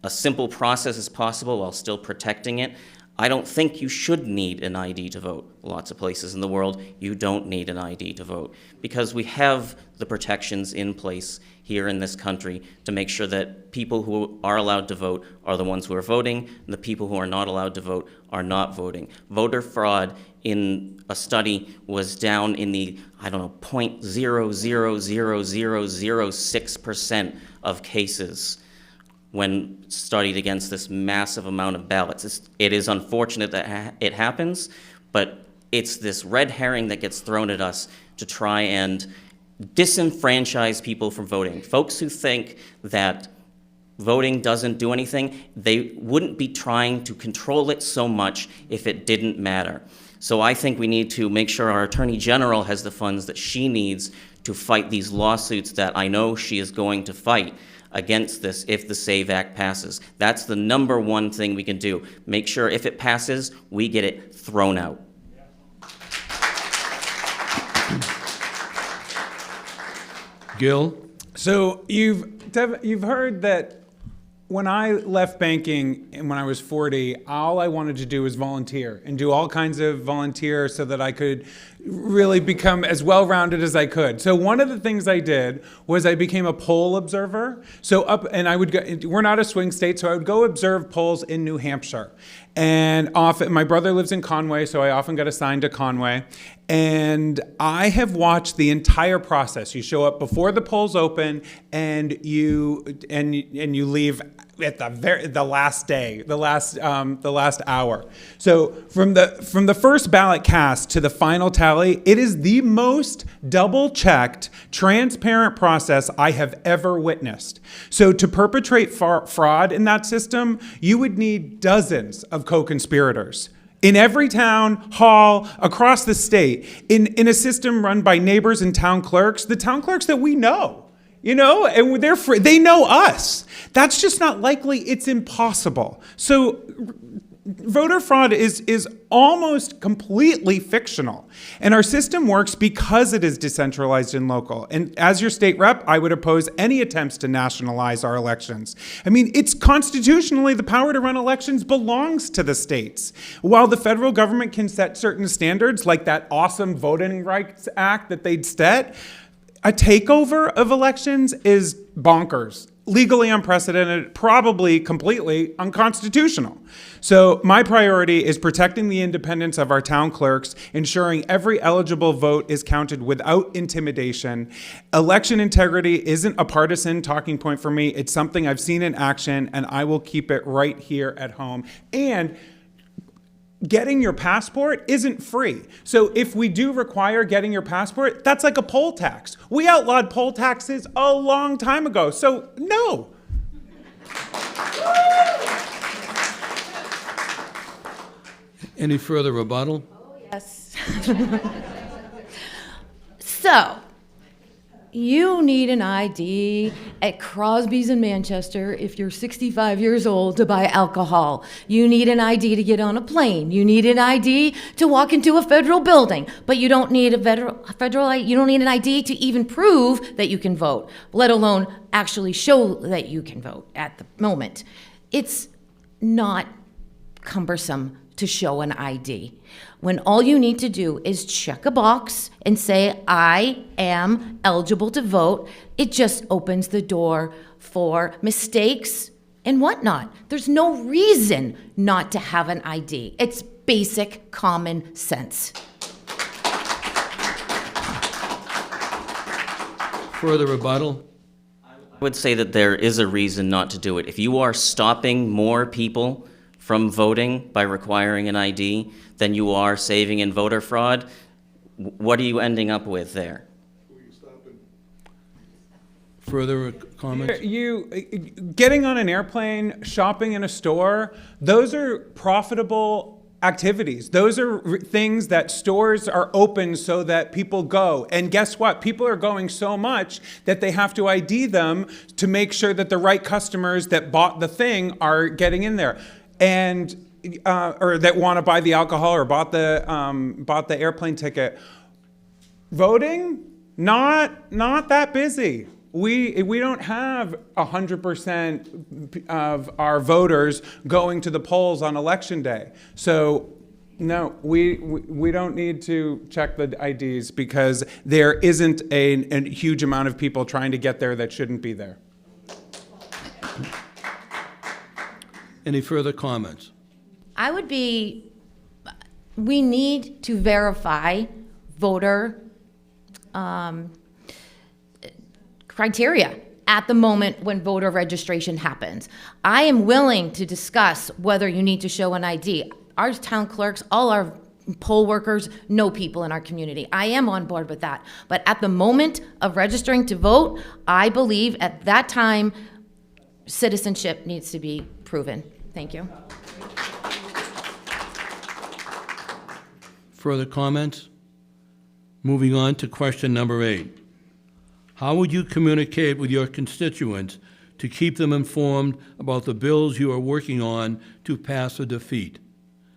simple process as possible while still protecting it. I don't think you should need an ID to vote. Lots of places in the world, you don't need an ID to vote, because we have the protections in place here in this country to make sure that people who are allowed to vote are the ones who are voting, and the people who are not allowed to vote are not voting. Voter fraud in a study was down in the, 0.00006% of cases when studied against this massive amount of ballots. It is unfortunate that it happens, but it's this red herring that gets thrown at us to try and disenfranchise people from voting. Folks who think that voting doesn't do anything, they wouldn't be trying to control it so much if it didn't matter. So I think we need to make sure our Attorney General has the funds that she needs to fight these lawsuits that I know she is going to fight against this if the SAVE Act passes. That's the number one thing we can do. Make sure if it passes, we get it thrown out.
Gil?
So you've heard that when I left banking and when I was 40, all I wanted to do was volunteer and do all kinds of volunteer so that I could really become as well-rounded as I could. So one of the things I did was I became a poll observer. And I would go, we're not a swing state, so I would go observe polls in New Hampshire. And often, my brother lives in Conway, so I often got assigned to Conway. And I have watched the entire process. You show up before the polls open, and you leave at the last day, the last hour. So from the first ballot cast to the final tally, it is the most double-checked, transparent process I have ever witnessed. So to perpetrate fraud in that system, you would need dozens of co-conspirators in every town hall across the state, in a system run by neighbors and town clerks, the town clerks that we know. And they know us. That's just not likely. It's impossible. So voter fraud is almost completely fictional. And our system works because it is decentralized and local. And as your state rep, I would oppose any attempts to nationalize our elections. I mean, it's constitutionally the power to run elections belongs to the states. While the federal government can set certain standards, like that awesome Voting Rights Act that they'd set, a takeover of elections is bonkers, legally unprecedented, probably completely unconstitutional. So my priority is protecting the independence of our town clerks, ensuring every eligible vote is counted without intimidation. Election integrity isn't a partisan talking point for me. It's something I've seen in action, and I will keep it right here at home. And getting your passport isn't free. So if we do require getting your passport, that's like a poll tax. We outlawed poll taxes a long time ago. So no.
Any further rebuttal?
Yes. So, you need an ID at Crosby's in Manchester if you're 65 years old to buy alcohol. You need an ID to get on a plane. You need an ID to walk into a federal building. But you don't need you don't need an ID to even prove that you can vote, let alone actually show that you can vote at the moment. It's not cumbersome to show an ID. When all you need to do is check a box and say, I am eligible to vote, it just opens the door for mistakes and whatnot. There's no reason not to have an ID. It's basic common sense.
Further rebuttal?
I would say that there is a reason not to do it. If you are stopping more people from voting by requiring an ID than you are saving in voter fraud, what are you ending up with there?
Further comments?
Getting on an airplane, shopping in a store, those are profitable activities. Those are things that stores are open so that people go. And guess what? People are going so much that they have to ID them to make sure that the right customers that bought the thing are getting in there. And or that want to buy the alcohol or bought the airplane ticket. Voting, not that busy. We don't have 100% of our voters going to the polls on election day. So no, we don't need to check the IDs because there isn't a huge amount of people trying to get there that shouldn't be there.
Any further comments?
We need to verify voter criteria at the moment when voter registration happens. I am willing to discuss whether you need to show an ID. Our town clerks, all our poll workers know people in our community. I am on board with that. But at the moment of registering to vote, I believe at that time, citizenship needs to be proven. Thank you.
Further comments? Moving on to question number 8. How would you communicate with your constituents to keep them informed about the bills you are working on to pass or defeat?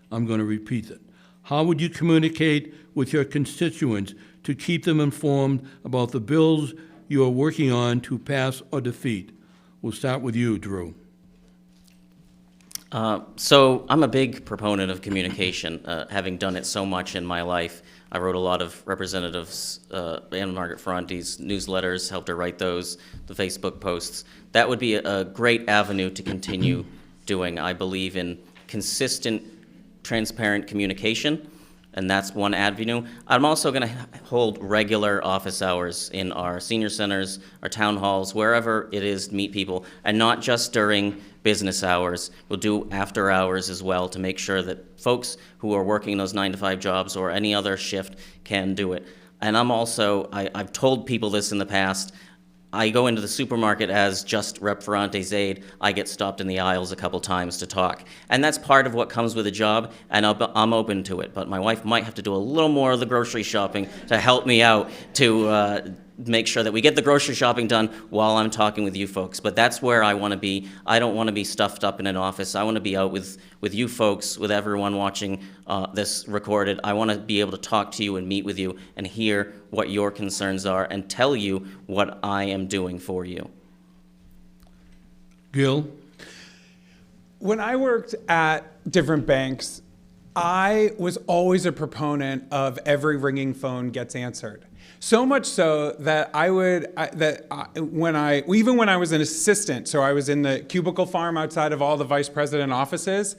I'm going to repeat it. How would you communicate with your constituents to keep them informed about the bills you are working on to pass or defeat? We'll start with you, Drew.
So I'm a big proponent of communication, having done it so much in my life. I wrote a lot of Representatives Anna Margaret Ferrante's newsletters, helped her write those, the Facebook posts. That would be a great avenue to continue doing. I believe in consistent, transparent communication, and that's one avenue. I'm also going to hold regular office hours in our senior centers, our town halls, wherever it is to meet people, and not just during business hours. We'll do after hours as well to make sure that folks who are working those 9-to-5 jobs or any other shift can do it. And I'm also, I've told people this in the past, I go into the supermarket as just Rep. Ferrante's aide. I get stopped in the aisles a couple times to talk. And that's part of what comes with a job, and I'm open to it. But my wife might have to do a little more of the grocery shopping to help me out to make sure that we get the grocery shopping done while I'm talking with you folks. But that's where I want to be. I don't want to be stuffed up in an office. I want to be out with you folks, with everyone watching this recorded. I want to be able to talk to you and meet with you and hear what your concerns are and tell you what I am doing for you.
Gil?
When I worked at different banks, I was always a proponent of every ringing phone gets answered. So much so that when I was an assistant, so I was in the cubicle farm outside of all the vice president offices,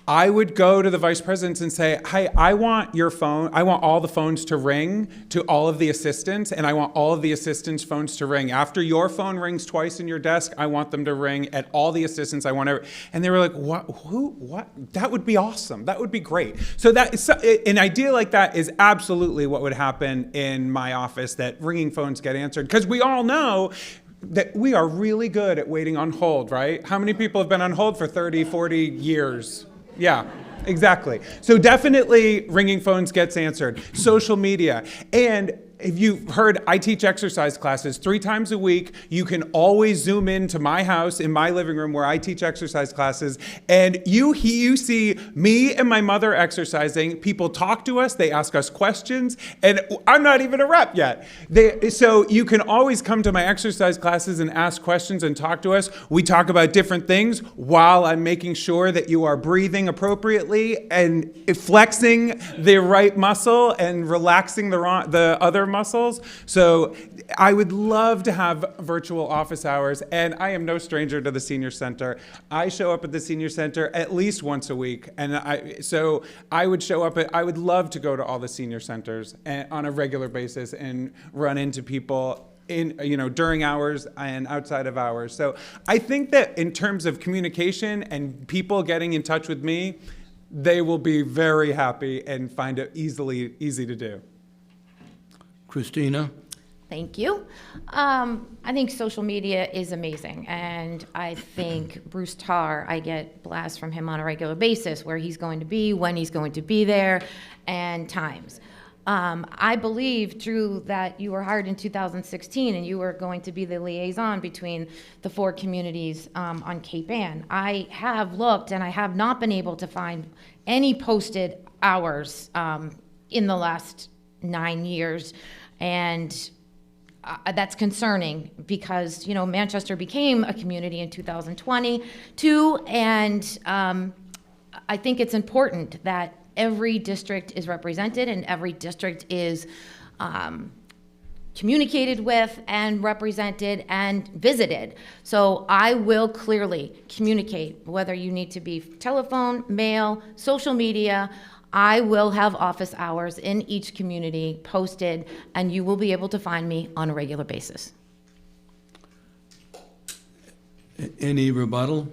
I would go to the vice presidents and say, hey, I want your phone, I want all the phones to ring to all of the assistants, and I want all of the assistants' phones to ring. After your phone rings twice in your desk, I want them to ring at all the assistants. And they were like, what? That would be awesome. That would be great. So an idea like that is absolutely what would happen in my office, that ringing phones get answered. Because we all know that we are really good at waiting on hold, right? How many people have been on hold for 30, 40 years? Yeah, exactly. So definitely ringing phones gets answered. Social media. And if you've heard, I teach exercise classes 3 times a week. You can always zoom into my house, in my living room where I teach exercise classes, and you see me and my mother exercising. People talk to us, they ask us questions, and I'm not even a rep yet. So you can always come to my exercise classes and ask questions and talk to us. We talk about different things while I'm making sure that you are breathing appropriately and flexing the right muscle and relaxing the other muscles. So I would love to have virtual office hours, and I am no stranger to the senior center. I show up at the senior center at least once a week, and I would love to go to all the senior centers on a regular basis and run into people during hours and outside of hours. So I think that in terms of communication and people getting in touch with me, they will be very happy and find it easy to do.
Christina?
Thank you. I think social media is amazing, and I think Bruce Tarr, I get blasts from him on a regular basis, where he's going to be, when he's going to be there, and times. I believe, Drew, that you were hired in 2016, and you were going to be the liaison between the 4 communities on Cape Ann. I have looked, and I have not been able to find any posted hours in the last 9 years, and that's concerning because, Manchester became a community in 2022, and I think it's important that every district is represented and every district is communicated with and represented and visited. So I will clearly communicate, whether you need to be telephone, mail, social media. I will have office hours in each community posted, and you will be able to find me on a regular basis.
Any rebuttal?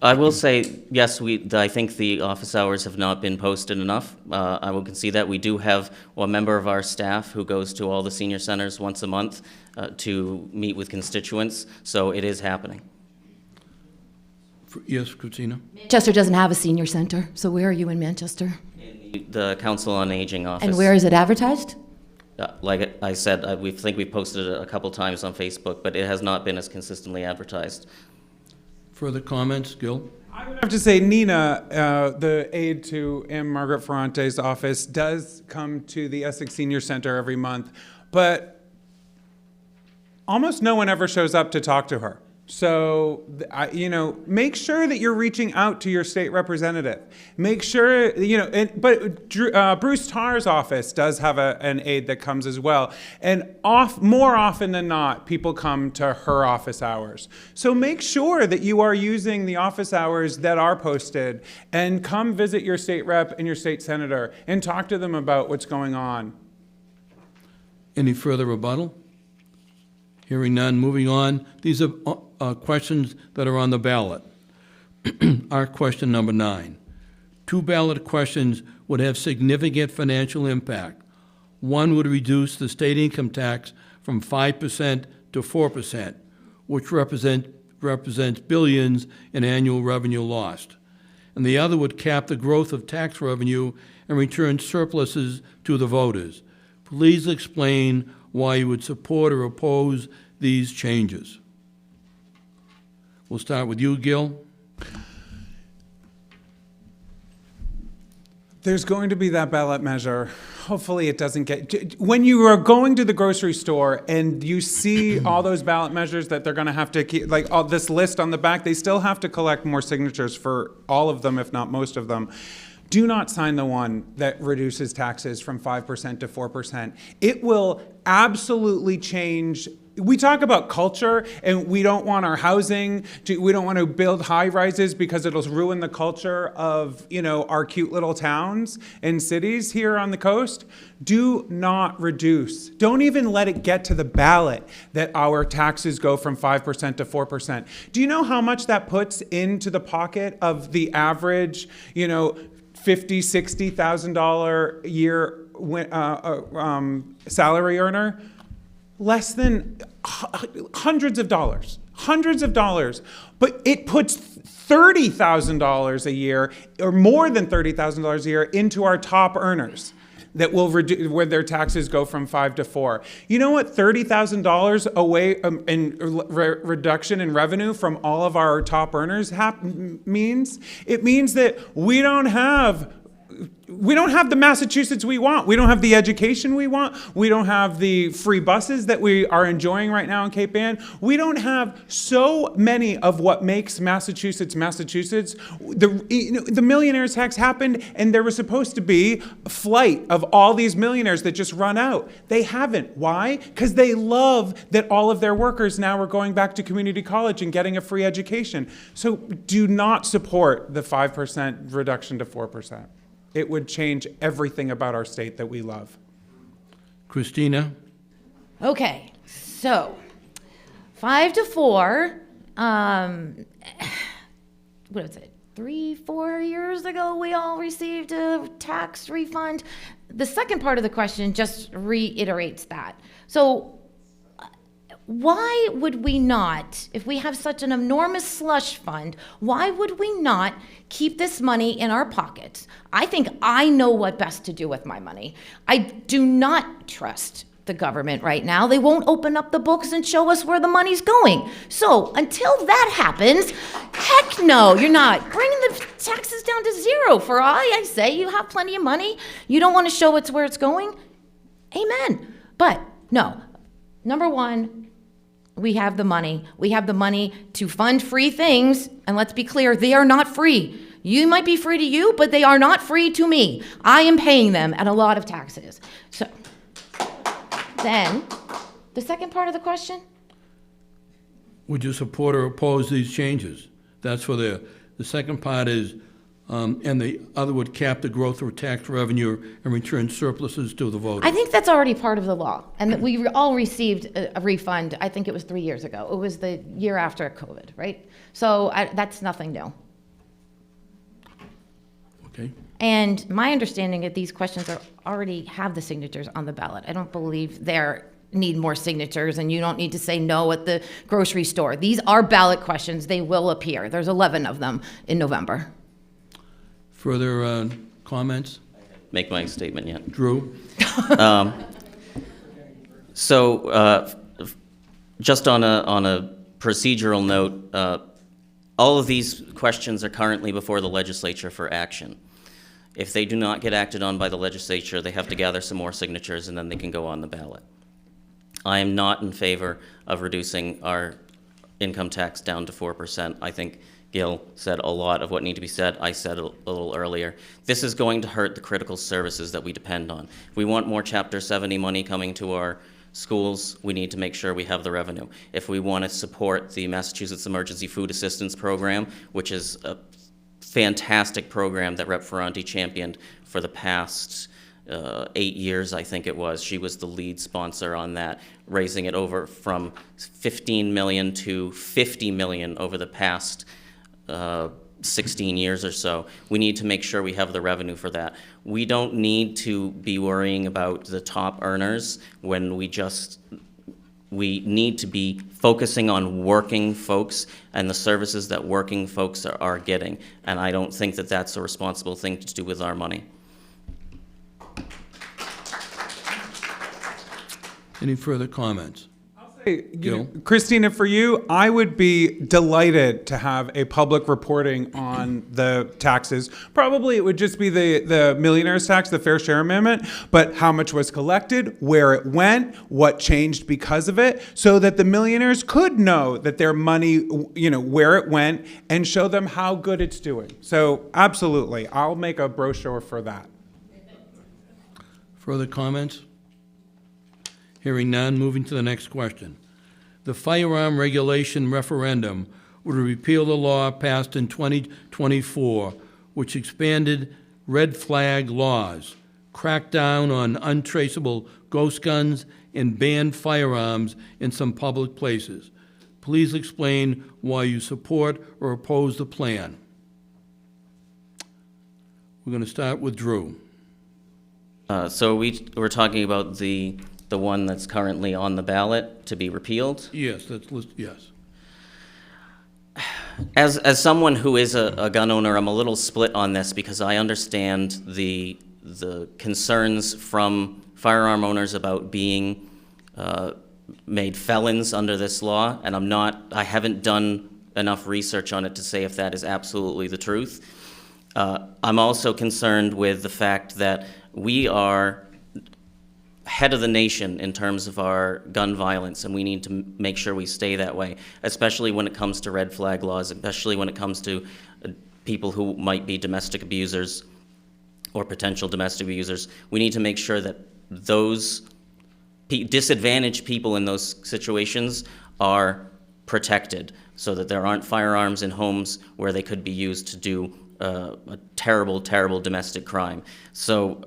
I will say, yes, I think the office hours have not been posted enough. I will concede that. We do have a member of our staff who goes to all the senior centers once a month to meet with constituents, so it is happening.
Yes, Christina?
Manchester doesn't have a senior center, so where are you in Manchester?
In the Council on Aging office.
And where is it advertised?
Like I said, we think we posted it a couple times on Facebook, but it has not been as consistently advertised.
Further comments, Gil?
I would have to say Nina, the aide to Margaret Ferrante's office, does come to the Essex Senior Center every month, but almost no one ever shows up to talk to her. So, make sure that you're reaching out to your state representative. Make sure, Bruce Tarr's office does have an aide that comes as well. And more often than not, people come to her office hours. So make sure that you are using the office hours that are posted, and come visit your state rep and your state senator and talk to them about what's going on.
Any further rebuttal? Hearing none, moving on. These are questions that are on the ballot. Our question number 9. 2 ballot questions would have significant financial impact. One would reduce the state income tax from 5% to 4%, which represents billions in annual revenue lost. And the other would cap the growth of tax revenue and return surpluses to the voters. Please explain why you would support or oppose these changes. We'll start with you, Gil.
There's going to be that ballot measure. Hopefully it doesn't get... When you are going to the grocery store and you see all those ballot measures that they're going to have to keep, like all this list on the back, they still have to collect more signatures for all of them, if not most of them. Do not sign the one that reduces taxes from 5% to 4%. It will absolutely change. We talk about culture, and we don't want our housing we don't want to build high rises because it'll ruin the culture of, our cute little towns and cities here on the coast. Do not reduce. Don't even let it get to the ballot that our taxes go from 5% to 4%. Do you know how much that puts into the pocket of the average, $50,000, $60,000 a year salary earner? Less than hundreds of dollars, but it puts $30,000 a year, or more than $30,000 a year, into our top earners that will reduce where their taxes go from 5 to 4. You know what $30,000 away in reduction in revenue from all of our top earners means? It means that we don't have the Massachusetts we want. We don't have the education we want. We don't have the free buses that we are enjoying right now in Cape Ann. We don't have so many of what makes Massachusetts, Massachusetts. The millionaires tax happened, and there was supposed to be a flight of all these millionaires that just run out. They haven't. Why? Because they love that all of their workers now are going back to community college and getting a free education. So do not support the 5% reduction to 4%. It would change everything about our state that we love.
Christina?
Okay, so 5 to 4, what was it, 3-4 years ago we all received a tax refund? The second part of the question just reiterates that. So why would we not, if we have such an enormous slush fund, why would we not keep this money in our pockets? I think I know what best to do with my money. I do not trust the government right now. They won't open up the books and show us where the money's going. So until that happens, heck no, you're not. Bring the taxes down to 0 for all I say. You have plenty of money. You don't want to show it's where it's going? Amen. But no, number one, we have the money. We have the money to fund free things, and let's be clear, they are not free. You might be free to you, but they are not free to me. I am paying them at a lot of taxes. So then, the second part of the question?
Would you support or oppose these changes? That's for the second part is, and the other would cap the growth of tax revenue and return surpluses to the voters.
I think that's already part of the law, and that we all received a refund. I think it was 3 years ago. It was the year after COVID, right? So that's nothing new.
Okay.
And my understanding of these questions already have the signatures on the ballot. I don't believe they need more signatures, and you don't need to say no at the grocery store. These are ballot questions. They will appear. There's 11 of them in November.
Further comments?
Make my statement yet.
Drew?
So, just on a procedural note, all of these questions are currently before the legislature for action. If they do not get acted on by the legislature, they have to gather some more signatures and then they can go on the ballot. I am not in favor of reducing our income tax down to 4%. I think Gil said a lot of what needed to be said. I said it a little earlier. This is going to hurt the critical services that we depend on. If we want more Chapter 70 money coming to our schools, we need to make sure we have the revenue. If we want to support the Massachusetts Emergency Food Assistance Program, which is a fantastic program that Rep. Ferranti championed for the past 8 years, I think it was. She was the lead sponsor on that, raising it over from 15 million to 50 million over the past 16 years or so. We need to make sure we have the revenue for that. We don't need to be worrying about the top earners when we need to be focusing on working folks and the services that working folks are getting. And I don't think that that's a responsible thing to do with our money.
Any further comments?
Hey,
Gil?
Christina, for you, I would be delighted to have a public reporting on the taxes. Probably it would just be the millionaire's tax, the fair share amendment, but how much was collected, where it went, what changed because of it, so that the millionaires could know that their money, where it went, and show them how good it's doing. So absolutely, I'll make a brochure for that.
Further comments? Hearing none, moving to the next question. The firearm regulation referendum would repeal the law passed in 2024, which expanded red flag laws, cracked down on untraceable ghost guns, and banned firearms in some public places. Please explain why you support or oppose the plan. We're going to start with Drew.
So we're talking about the one that's currently on the ballot to be repealed.
Yes, yes.
As someone who is a gun owner, I'm a little split on this because I understand the concerns from firearm owners about being made felons under this law, and I haven't done enough research on it to say if that is absolutely the truth. I'm also concerned with the fact that we are head of the nation in terms of our gun violence, and we need to make sure we stay that way, especially when it comes to red flag laws, especially when it comes to people who might be domestic abusers or potential domestic abusers. We need to make sure that those disadvantaged people in those situations are protected so that there aren't firearms in homes where they could be used to do a terrible, terrible domestic crime. So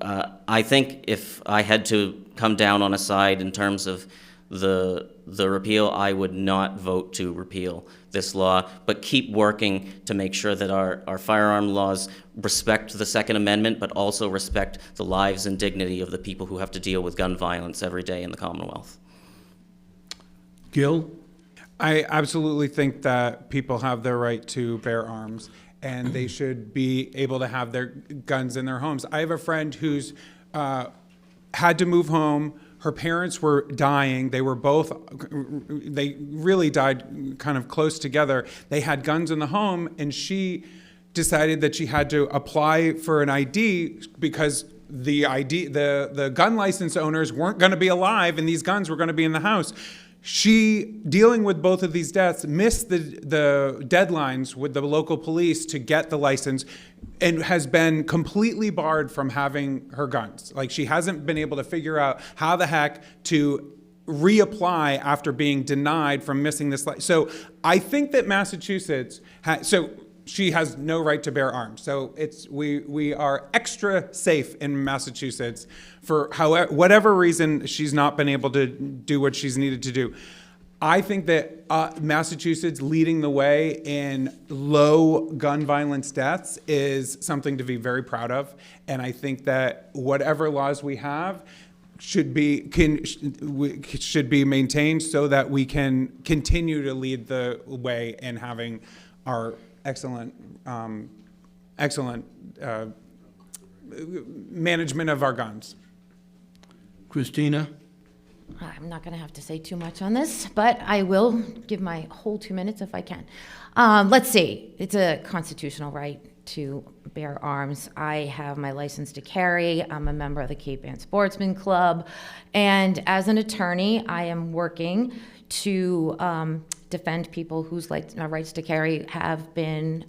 I think if I had to come down on a side in terms of the repeal, I would not vote to repeal this law, but keep working to make sure that our firearm laws respect the Second Amendment, but also respect the lives and dignity of the people who have to deal with gun violence every day in the Commonwealth.
Gil?
I absolutely think that people have the right to bear arms, and they should be able to have their guns in their homes. I have a friend who's had to move home. Her parents were dying. They really died kind of close together. They had guns in the home, and she decided that she had to apply for an ID because the gun license owners weren't going to be alive, and these guns were going to be in the house. She, dealing with both of these deaths, missed the deadlines with the local police to get the license and has been completely barred from having her guns. Like, she hasn't been able to figure out how the heck to reapply after being denied from missing this license. So I think that Massachusetts she has no right to bear arms. So we are extra safe in Massachusetts for whatever reason she's not been able to do what she's needed to do. I think that Massachusetts leading the way in low gun violence deaths is something to be very proud of. And I think that whatever laws we have should be maintained so that we can continue to lead the way in having our excellent management of our guns.
Christina?
I'm not going to have to say too much on this, but I will give my whole 2 minutes if I can. Let's see. It's a constitutional right to bear arms. I have my license to carry. I'm a member of the Cape Ann Sportsman Club. And as an attorney, I am working to defend people whose rights to carry have been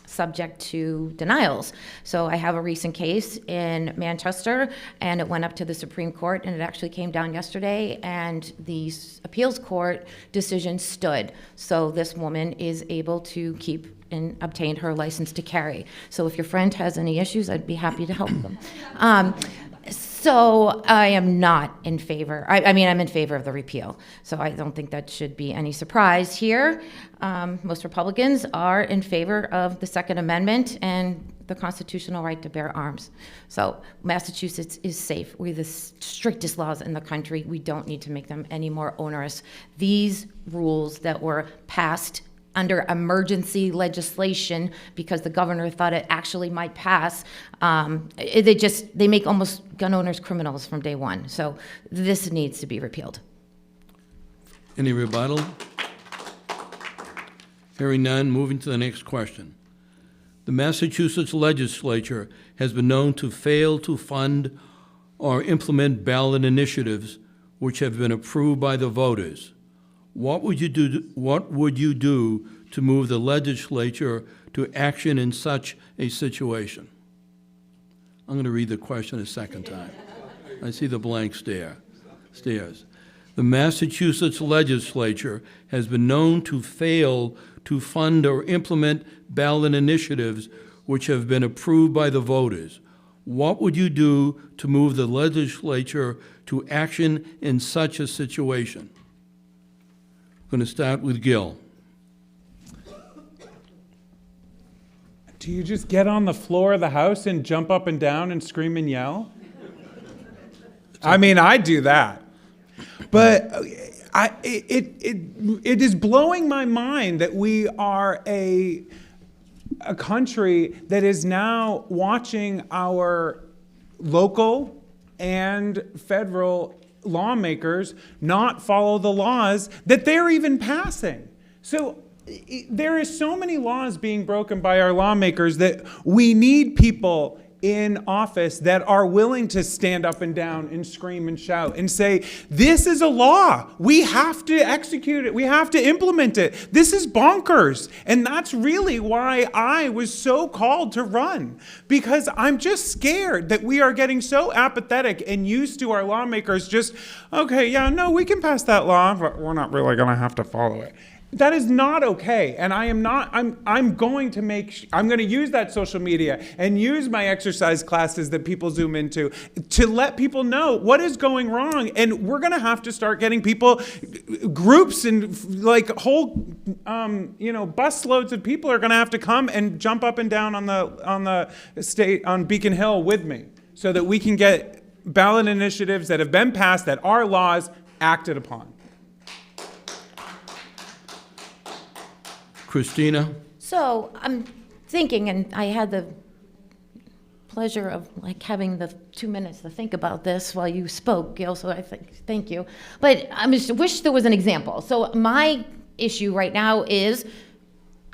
subject to denials. So I have a recent case in Manchester, and it went up to the Supreme Court, and it actually came down yesterday, and the appeals court decision stood. So this woman is able to keep and obtain her license to carry. So if your friend has any issues, I'd be happy to help them. So I am not in favor, I mean, I'm in favor of the repeal. So I don't think that should be any surprise here. Most Republicans are in favor of the Second Amendment and the constitutional right to bear arms. So Massachusetts is safe. We have the strictest laws in the country. We don't need to make them any more onerous. These rules that were passed under emergency legislation because the governor thought it actually might pass, they make almost gun owners criminals from day one. So this needs to be repealed.
Any rebuttal? Hearing none, moving to the next question. The Massachusetts legislature has been known to fail to fund or implement ballot initiatives which have been approved by the voters. What would you do to move the legislature to action in such a situation? I'm going to read the question a second time. I see the blank stares. The Massachusetts legislature has been known to fail to fund or implement ballot initiatives which have been approved by the voters. What would you do to move the legislature to action in such a situation? I'm going to start with Gil.
Do you just get on the floor of the House and jump up and down and scream and yell? I mean, I do that. But it is blowing my mind that we are a country that is now watching our local and federal lawmakers not follow the laws that they're even passing. So there is so many laws being broken by our lawmakers that we need people in office that are willing to stand up and down and scream and shout and say, this is a law. We have to execute it. We have to implement it. This is bonkers. And that's really why I was so called to run, because I'm just scared that we are getting so apathetic and used to our lawmakers just, okay, yeah, no, we can pass that law, but we're not really going to have to follow it. That is not okay, and I'm going to use that social media and use my exercise classes that people Zoom into to let people know what is going wrong, and we're going to have to start getting people, groups and like whole, bus loads of people are going to have to come and jump up and down on Beacon Hill with me so that we can get ballot initiatives that have been passed, that are laws, acted upon.
Christina?
So I'm thinking, and I had the pleasure of having the 2 minutes to think about this while you spoke, Gil, so I thank you. But I just wish there was an example. So my issue right now is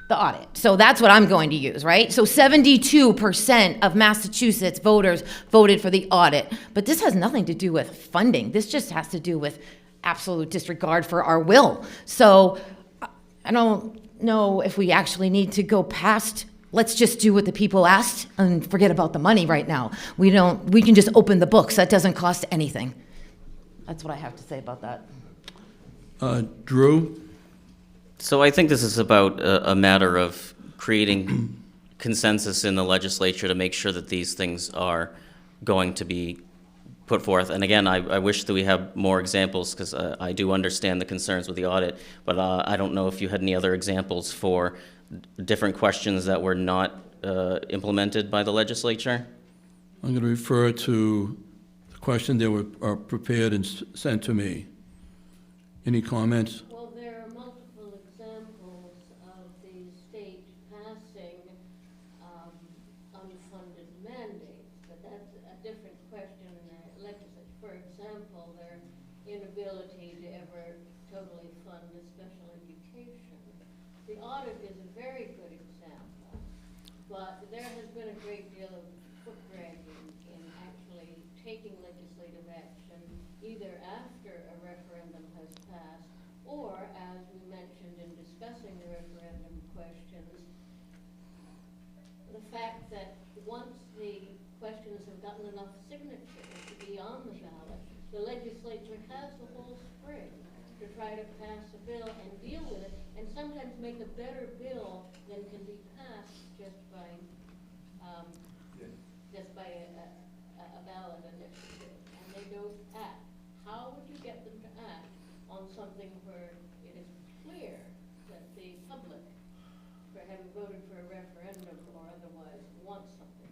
the audit. So that's what I'm going to use, right? So 72% of Massachusetts voters voted for the audit. But this has nothing to do with funding. This just has to do with absolute disregard for our will. So I don't know if we actually need to go past, let's just do what the people asked and forget about the money right now. We can just open the books. That doesn't cost anything. That's what I have to say about that.
Drew?
So I think this is about a matter of creating consensus in the legislature to make sure that these things are going to be put forth. And again, I wish that we had more examples, because I do understand the concerns with the audit, but I don't know if you had any other examples for different questions that were not implemented by the legislature.
I'm going to refer to the question that are prepared and sent to me. Any comments?
Well, there are multiple examples of the state passing unfunded mandates, but that's a different question in the legislature. For example, there, the special education. The audit is a very good example, but there has been a great deal of foot dragging in actually taking legislative action either after a referendum has passed or, as we mentioned in discussing the referendum questions, the fact that once the questions have gotten enough signatures to be on the ballot, the legislature has the whole spring to try to pass a bill and deal with it, and sometimes make a better bill than can be passed just by a ballot initiative. And they don't act. How would you get them to act on something where it is clear that the public, for having voted for a referendum or otherwise, wants something?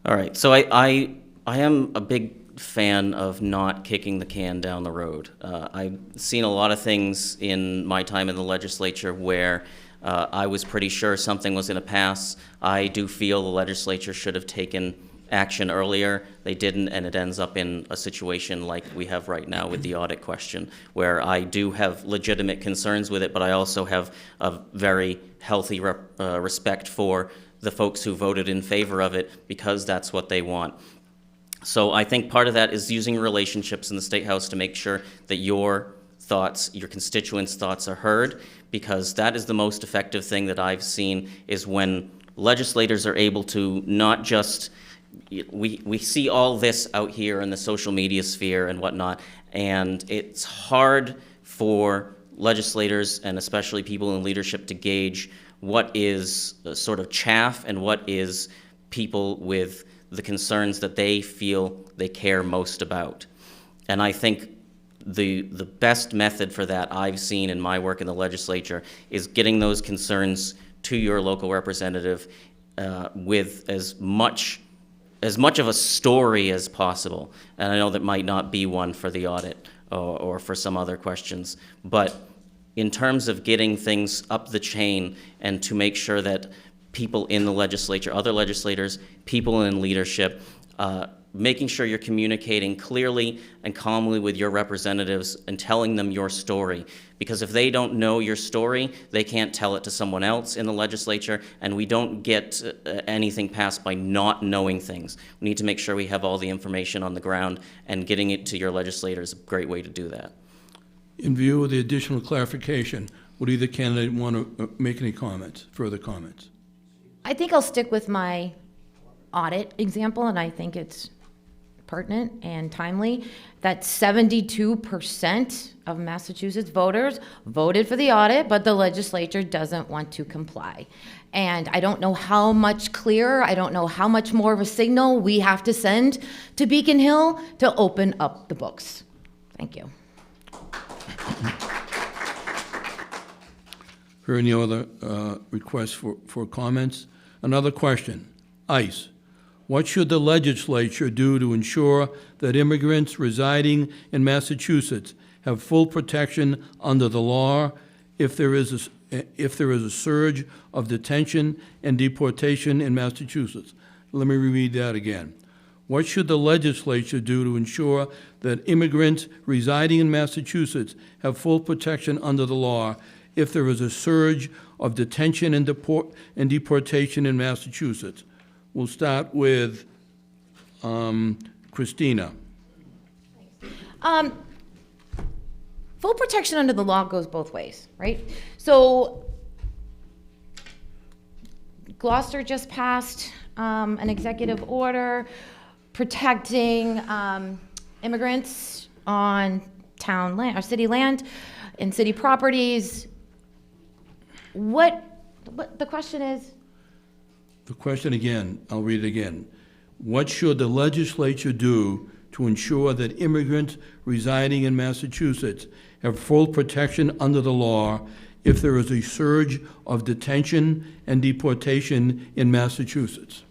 All right, so I am a big fan of not kicking the can down the road. I've seen a lot of things in my time in the legislature where I was pretty sure something was going to pass. I do feel the legislature should have taken action earlier. They didn't, and it ends up in a situation like we have right now with the audit question, where I do have legitimate concerns with it, but I also have a very healthy respect for the folks who voted in favor of it because that's what they want. So I think part of that is using relationships in the State House to make sure that your thoughts, your constituents' thoughts are heard, because that is the most effective thing that I've seen, is when legislators are able to not just, we see all this out here in the social media sphere and whatnot, and it's hard for legislators and especially people in leadership to gauge what is sort of chaff and what is people with the concerns that they feel they care most about. And I think the best method for that I've seen in my work in the legislature is getting those concerns to your local representative with as much of a story as possible. And I know that might not be one for the audit or for some other questions, but in terms of getting things up the chain and to make sure that people in the legislature, other legislators, people in leadership, making sure you're communicating clearly and calmly with your representatives and telling them your story. Because if they don't know your story, they can't tell it to someone else in the legislature, and we don't get anything passed by not knowing things. We need to make sure we have all the information on the ground, and getting it to your legislator is a great way to do that.
In view of the additional clarification, would either candidate want to make any comments, further comments?
I think I'll stick with my audit example, and I think it's pertinent and timely, that 72% of Massachusetts voters voted for the audit, but the legislature doesn't want to comply. And I don't know how much clearer, I don't know how much more of a signal we have to send to Beacon Hill to open up the books. Thank you.
For any other requests for comments? Another question. ICE. What should the legislature do to ensure that immigrants residing in Massachusetts have full protection under the law if there is a surge of detention and deportation in Massachusetts? Let me reread that again. What should the legislature do to ensure that immigrants residing in Massachusetts have full protection under the law if there is a surge of detention and deportation in Massachusetts? We'll start with Christina.
Full protection under the law goes both ways, right? So Gloucester just passed an executive order protecting immigrants on town land or city land and city properties. What the question is?
The question again, I'll read it again. What should the legislature do to ensure that immigrants residing in Massachusetts have full protection under the law if there is a surge of detention and deportation in Massachusetts?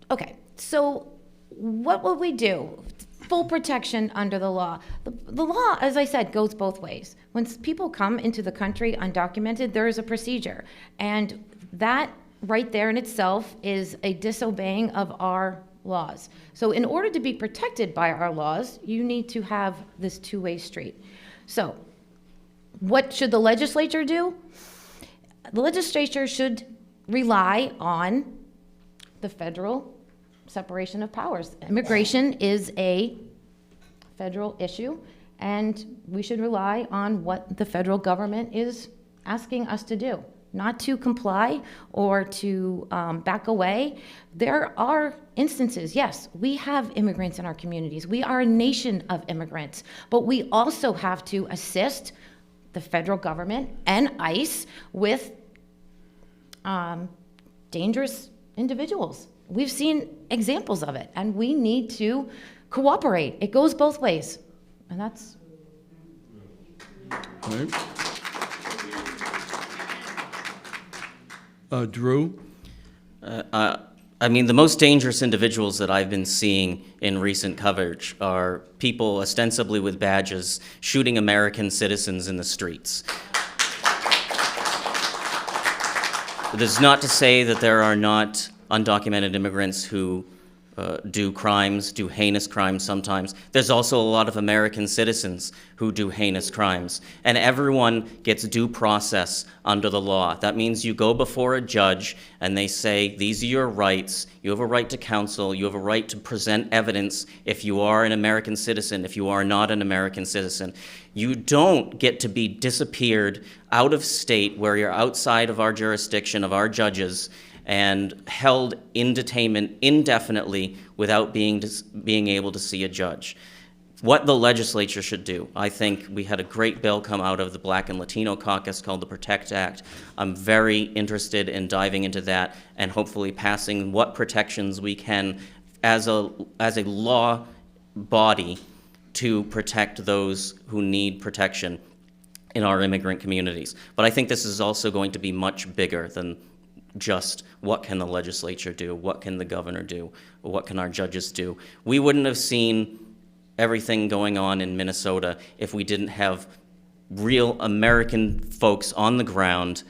Okay, so what will we do? Full protection under the law. The law, as I said, goes both ways. When people come into the country undocumented, there is a procedure. And that right there in itself is a disobeying of our laws. So in order to be protected by our laws, you need to have this two-way street. So what should the legislature do? The legislature should rely on the federal separation of powers. Immigration is a federal issue, and we should rely on what the federal government is asking us to do, not to comply or to back away. There are instances, yes, we have immigrants in our communities. We are a nation of immigrants, but we also have to assist the federal government and ICE with dangerous individuals. We've seen examples of it, and we need to cooperate. It goes both ways, and that's...
All right. Drew?
I mean, the most dangerous individuals that I've been seeing in recent coverage are people ostensibly with badges shooting American citizens in the streets. This is not to say that there are not undocumented immigrants who do crimes, do heinous crimes sometimes. There's also a lot of American citizens who do heinous crimes. And everyone gets due process under the law. That means you go before a judge and they say, these are your rights. You have a right to counsel. You have a right to present evidence if you are an American citizen, if you are not an American citizen. You don't get to be disappeared out of state where you're outside of our jurisdiction, of our judges, and held in detainment indefinitely without being able to see a judge. What the legislature should do, I think we had a great bill come out of the Black and Latino caucus called the PROTECT Act. I'm very interested in diving into that and hopefully passing what protections we can as a law body to protect those who need protection in our immigrant communities. But I think this is also going to be much bigger than just what can the legislature do, what can the governor do, or what can our judges do. We wouldn't have seen everything going on in Minnesota if we didn't have real American folks on the ground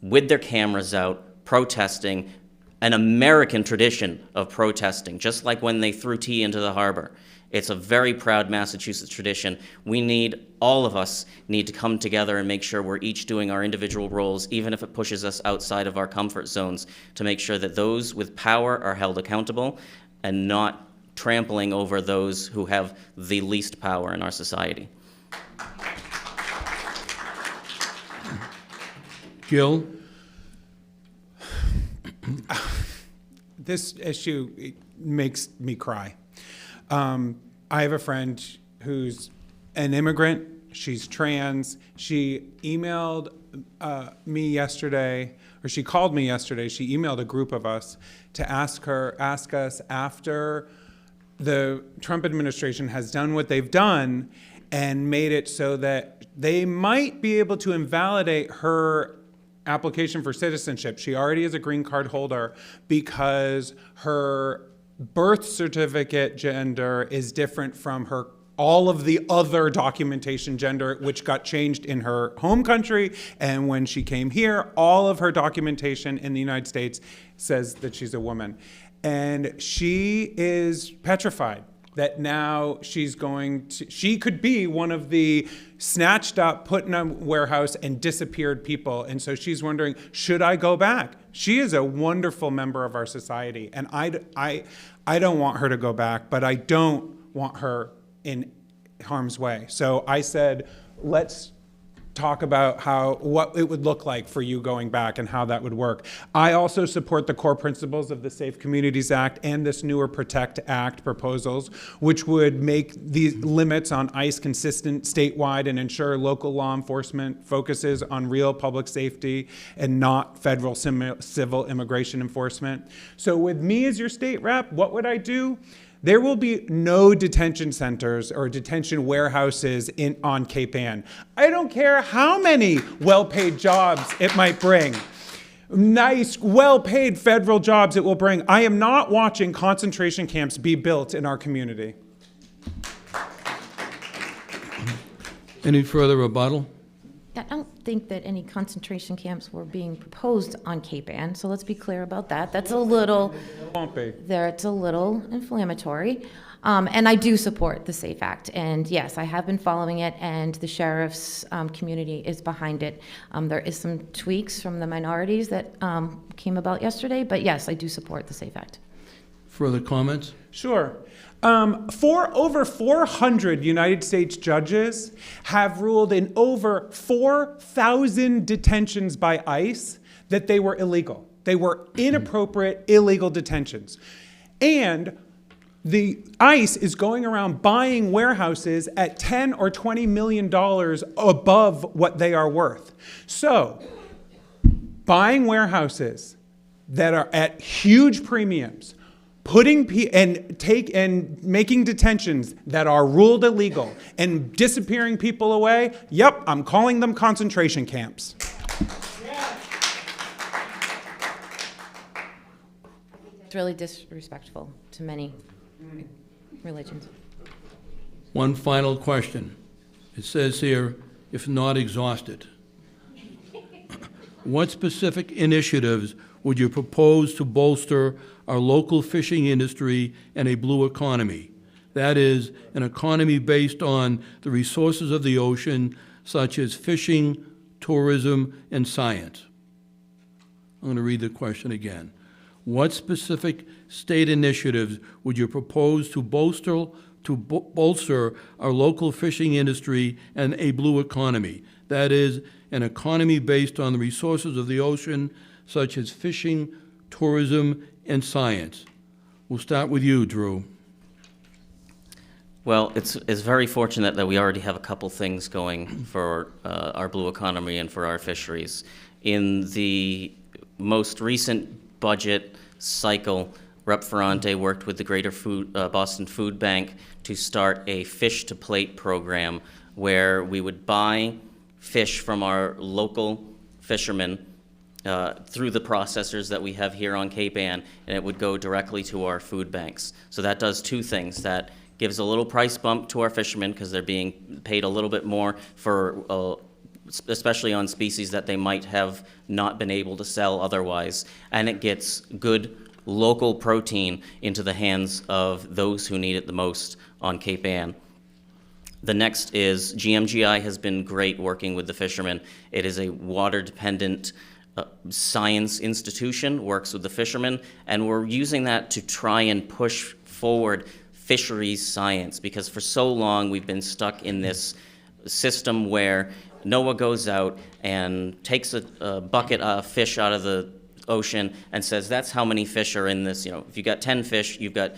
with their cameras out, protesting, an American tradition of protesting, just like when they threw tea into the harbor. It's a very proud Massachusetts tradition. All of us need to come together and make sure we're each doing our individual roles, even if it pushes us outside of our comfort zones, to make sure that those with power are held accountable and not trampling over those who have the least power in our society.
Gil?
This issue, it makes me cry. I have a friend who's an immigrant. She's trans. She emailed me yesterday, or she called me yesterday. She emailed a group of us to ask us after the Trump administration has done what they've done and made it so that they might be able to invalidate her application for citizenship. She already is a green card holder because her birth certificate gender is different from her all of the other documentation gender, which got changed in her home country. And when she came here, all of her documentation in the United States says that she's a woman. And she is petrified that now she could be one of the snatched up, put in a warehouse, and disappeared people. And so she's wondering, should I go back? She is a wonderful member of our society. And I don't want her to go back, but I don't want her in harm's way. So I said, let's talk about what it would look like for you going back and how that would work. I also support the core principles of the Safe Communities Act and this newer PROTECT Act proposals, which would make these limits on ICE consistent statewide and ensure local law enforcement focuses on real public safety and not federal civil immigration enforcement. So with me as your state rep, what would I do? There will be no detention centers or detention warehouses on Cape Ann. I don't care how many well-paid jobs it might bring. Nice, well-paid federal jobs it will bring. I am not watching concentration camps be built in our community.
Any further rebuttal?
think that any concentration camps were being proposed on Cape Ann, so let's be clear about that. That's a little,
Won't be.
it's a little inflammatory. And I do support the SAFE Act, and yes, I have been following it, and the sheriff's community is behind it. There is some tweaks from the minorities that came about yesterday, but yes, I do support the SAFE Act.
Further comments?
Sure. Over 400 United States judges have ruled in over 4,000 detentions by ICE that they were illegal. They were inappropriate, illegal detentions. And the ICE is going around buying warehouses at $10 or $20 million above what they are worth. So, buying warehouses that are at huge premiums, making detentions that are ruled illegal and disappearing people away, yep, I'm calling them concentration camps.
It's really disrespectful to many religions.
One final question. It says here, if not exhausted. What specific initiatives would you propose to bolster our local fishing industry and a blue economy? That is, an economy based on the resources of the ocean, such as fishing, tourism, and science. I'm going to read the question again. What specific state initiatives would you propose to bolster our local fishing industry and a blue economy? That is, an economy based on the resources of the ocean, such as fishing, tourism, and science. We'll start with you, Drew.
Well, it's very fortunate that we already have a couple things going for our blue economy and for our fisheries. In the most recent budget cycle, Rep. Ferrante worked with the Greater Boston Food Bank to start a fish-to-plate program where we would buy fish from our local fishermen through the processors that we have here on Cape Ann, and it would go directly to our food banks. So that does two things. That gives a little price bump to our fishermen because they're being paid a little bit more for, especially on species that they might have not been able to sell otherwise. And it gets good local protein into the hands of those who need it the most on Cape Ann. The next is GMGI has been great working with the fishermen. It is a water-dependent science institution, works with the fishermen, and we're using that to try and push forward fisheries science, because for so long we've been stuck in this system where NOAA goes out and takes a bucket of fish out of the ocean and says, that's how many fish are in this, if you got 10 fish, you've got,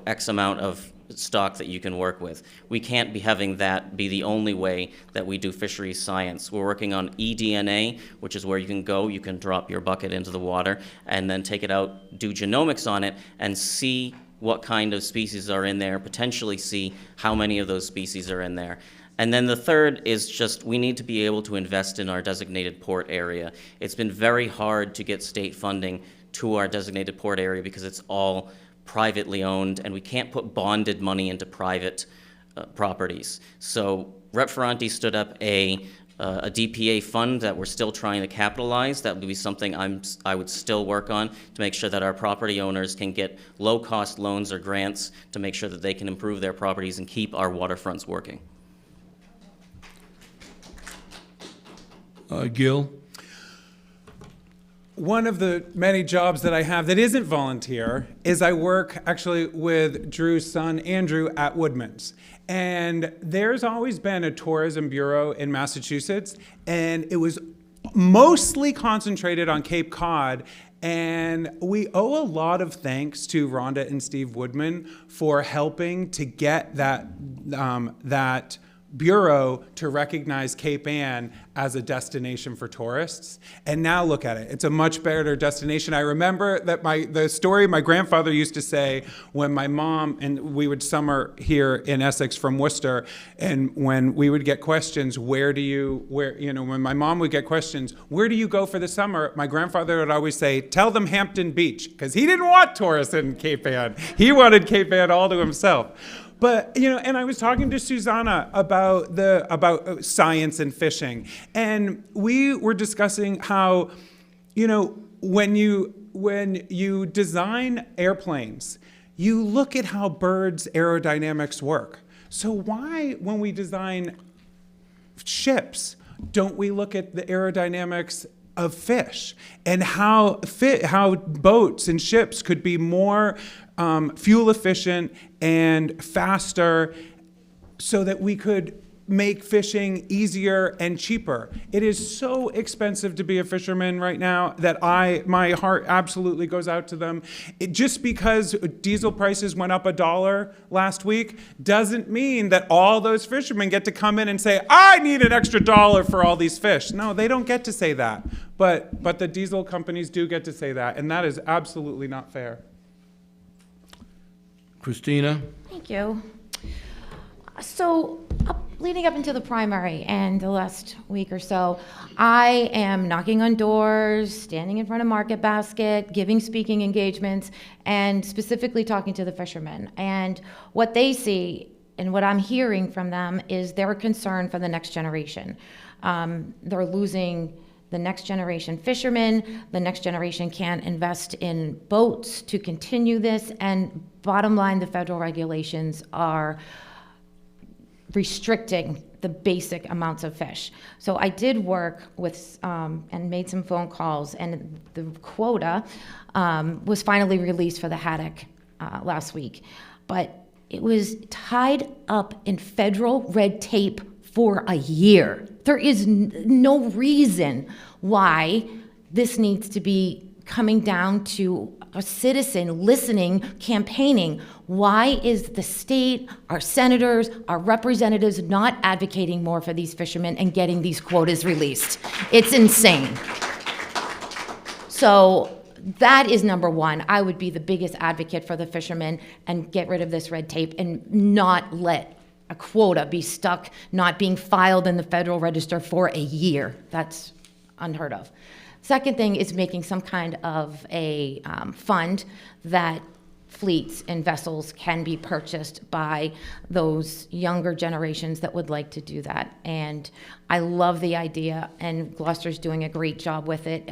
X amount of stock that you can work with. We can't be having that be the only way that we do fisheries science. We're working on eDNA, which is where you can drop your bucket into the water and then take it out, do genomics on it, and see what kind of species are in there, potentially see how many of those species are in there. And then the third is just we need to be able to invest in our designated port area. It's been very hard to get state funding to our designated port area because it's all privately owned, and we can't put bonded money into private properties. So Rep. Ferrante stood up a DPA fund that we're still trying to capitalize. That would be something I would still work on to make sure that our property owners can get low-cost loans or grants to make sure that they can improve their properties and keep our waterfronts working.
Gil?
One of the many jobs that I have that isn't volunteer is I work actually with Drew's son, Andrew, at Woodman's. And there's always been a tourism bureau in Massachusetts, and it was mostly concentrated on Cape Cod. And we owe a lot of thanks to Rhonda and Steve Woodman for helping to get that bureau to recognize Cape Ann as a destination for tourists. And now look at it. It's a much better destination. I remember that the story my grandfather used to say when my mom, and we would summer here in Essex from Worcester, and when we would get questions, when my mom would get questions, where do you go for the summer? My grandfather would always say, tell them Hampton Beach, because he didn't want tourists in Cape Ann. He wanted Cape Ann all to himself. But, and I was talking to Susanna about science and fishing, and we were discussing how, when you design airplanes, you look at how birds' aerodynamics work. So why, when we design ships, don't we look at the aerodynamics of fish and how boats and ships could be more fuel efficient and faster so that we could make fishing easier and cheaper? It is so expensive to be a fisherman right now that my heart absolutely goes out to them. Just because diesel prices went up $1 last week doesn't mean that all those fishermen get to come in and say, I need an extra $1 for all these fish. No, they don't get to say that. But the diesel companies do get to say that, and that is absolutely not fair.
Christina?
Thank you. So, leading up into the primary and the last week or so, I am knocking on doors, standing in front of Market Basket, giving speaking engagements, and specifically talking to the fishermen. And what they see and what I'm hearing from them is their concern for the next generation. They're losing the next generation fishermen. The next generation can't invest in boats to continue this. And bottom line, the federal regulations are restricting the basic amounts of fish. So I did work with and made some phone calls, and the quota was finally released for the haddock last week. But it was tied up in federal red tape for a year. There is no reason why this needs to be coming down to a citizen listening, campaigning. Why is the state, our senators, our representatives not advocating more for these fishermen and getting these quotas released? It's insane. So that is number one. I would be the biggest advocate for the fishermen and get rid of this red tape and not let a quota be stuck, not being filed in the Federal Register for a year. That's unheard of. Second thing is making some kind of a fund that fleets and vessels can be purchased by those younger generations that would like to do that. And I love the idea, and Gloucester's doing a great job with it,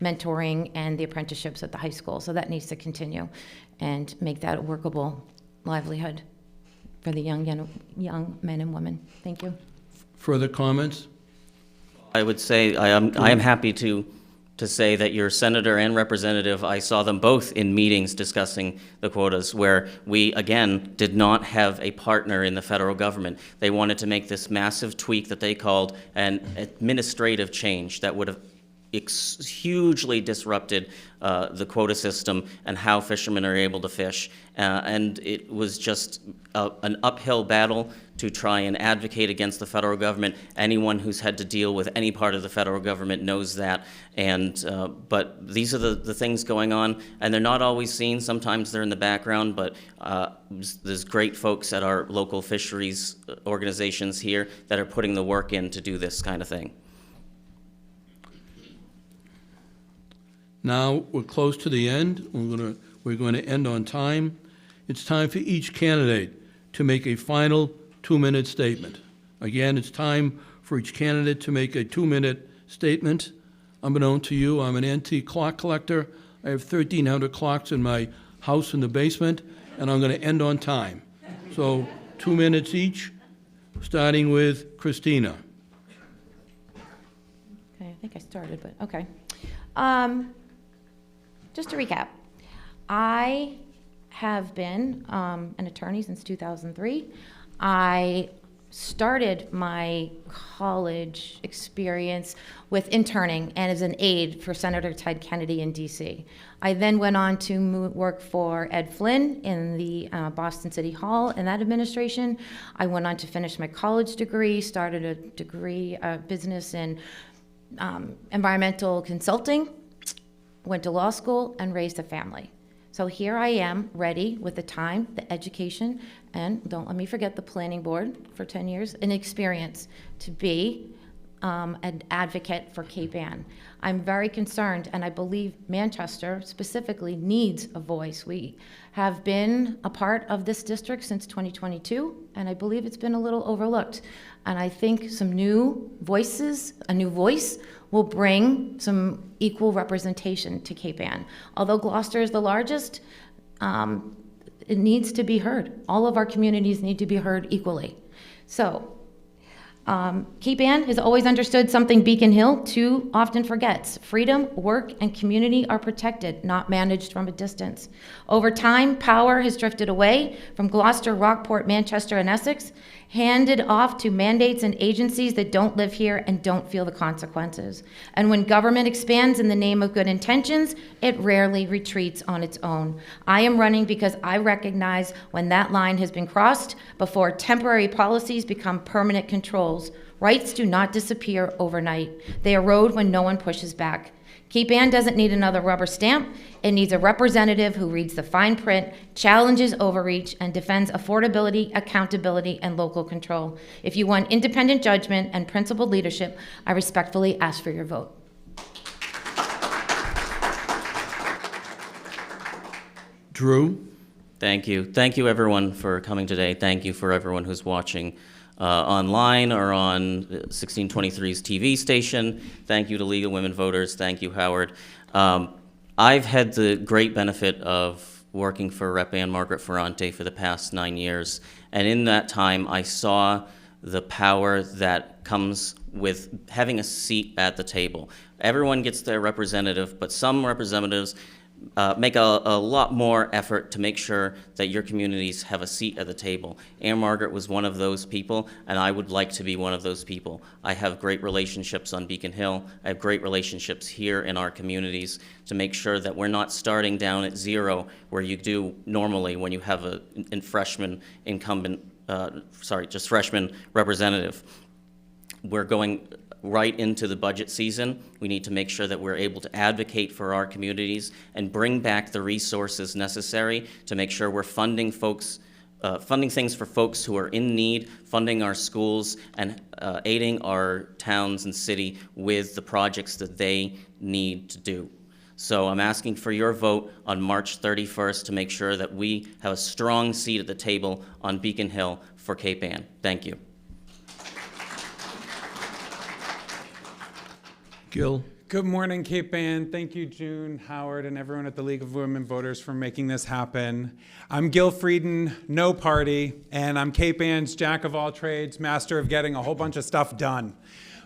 mentoring and the apprenticeships at the high school. So that needs to continue and make that a workable livelihood for the young men and women. Thank you.
Further comments?
I would say I am happy to say that your senator and representative, I saw them both in meetings discussing the quotas, where we, again, did not have a partner in the federal government. They wanted to make this massive tweak that they called an administrative change that would have hugely disrupted the quota system and how fishermen are able to fish. And it was just an uphill battle to try and advocate against the federal government. Anyone who's had to deal with any part of the federal government knows that. And but these are the things going on, and they're not always seen. Sometimes they're in the background, but there's great folks at our local fisheries organizations here that are putting the work in to do this kind of thing.
Now, we're close to the end. We're going to end on time. It's time for each candidate to make a final 2-minute statement. Again, it's time for each candidate to make a 2-minute statement. Unbeknown to you, I'm an antique clock collector. I have 1,300 clocks in my house in the basement, and I'm going to end on time. So 2 minutes each, starting with Christina.
Okay, I think I started, but okay. Just to recap, I have been an attorney since 2003. I started my college experience with interning and as an aide for Senator Ted Kennedy in D.C. I then went on to work for Ed Flynn in the Boston City Hall in that administration. I went on to finish my college degree, started a degree business in environmental consulting, went to law school, and raised a family. So here I am, ready with the time, the education, and don't let me forget the planning board for 10 years, and experience to be an advocate for Cape Ann. I'm very concerned, and I believe Manchester specifically needs a voice. We have been a part of this district since 2022, and I believe it's been a little overlooked. And I think some new voices, a new voice, will bring some equal representation to Cape Ann. Although Gloucester is the largest, it needs to be heard. All of our communities need to be heard equally. So, Cape Ann has always understood something Beacon Hill too often forgets. Freedom, work, and community are protected, not managed from a distance. Over time, power has drifted away from Gloucester, Rockport, Manchester, and Essex, handed off to mandates and agencies that don't live here and don't feel the consequences. And when government expands in the name of good intentions, it rarely retreats on its own. I am running because I recognize when that line has been crossed before temporary policies become permanent controls. Rights do not disappear overnight. They erode when no one pushes back. Cape Ann doesn't need another rubber stamp. It needs a representative who reads the fine print, challenges overreach, and defends affordability, accountability, and local control. If you want independent judgment and principled leadership, I respectfully ask for your vote.
Drew?
Thank you. Thank you, everyone, for coming today. Thank you for everyone who's watching online or on 1623's TV station. Thank you to League of Women Voters. Thank you, Howard. I've had the great benefit of working for Rep. Ann Margaret Ferrante for the past 9 years, and in that time, I saw the power that comes with having a seat at the table. Everyone gets their representative, but some representatives make a lot more effort to make sure that your communities have a seat at the table. Ann Margaret was one of those people, and I would like to be one of those people. I have great relationships on Beacon Hill. I have great relationships here in our communities to make sure that we're not starting down at zero where you do normally when you have a freshman incumbent, just freshman representative. We're going right into the budget season. We need to make sure that we're able to advocate for our communities and bring back the resources necessary to make sure we're funding things for folks who are in need, funding our schools, and aiding our towns and city with the projects that they need to do. So I'm asking for your vote on March 31st to make sure that we have a strong seat at the table on Beacon Hill for Cape Ann. Thank you.
Gil?
Good morning, Cape Ann. Thank you, June, Howard, and everyone at the League of Women Voters for making this happen. I'm Gil Frieden, no party, and I'm Cape Ann's jack of all trades, master of getting a whole bunch of stuff done.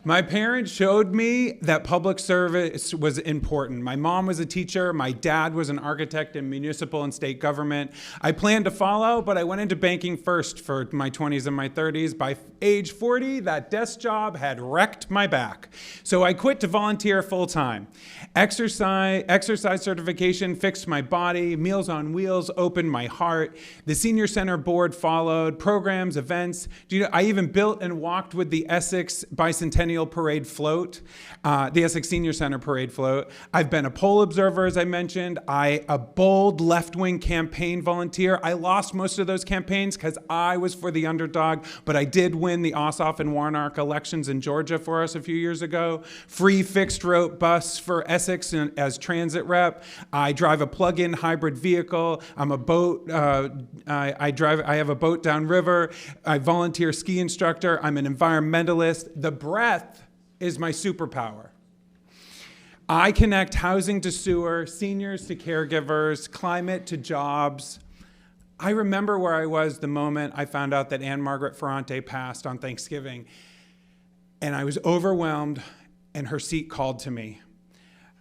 My parents showed me that public service was important. My mom was a teacher. My dad was an architect in municipal and state government. I planned to follow, but I went into banking first for my 20s and my 30s. By age 40, that desk job had wrecked my back. So I quit to volunteer full-time. Exercise certification fixed my body. Meals on Wheels opened my heart. The Senior Center board followed. Programs, events. I even built and walked with the Essex Bicentennial Parade float, the Essex Senior Center Parade float. I've been a poll observer, as I mentioned. A bold left-wing campaign volunteer. I lost most of those campaigns because I was for the underdog, but I did win the Ossoff and Warnock elections in Georgia for us a few years ago. Free fixed-route bus for Essex as transit rep. I drive a plug-in hybrid vehicle. I'm a boat. I have a boat downriver. I volunteer ski instructor. I'm an environmentalist. The breadth is my superpower. I connect housing to sewer, seniors to caregivers, climate to jobs. I remember where I was the moment I found out that Ann Margaret Ferrante passed on Thanksgiving, and I was overwhelmed, and her seat called to me.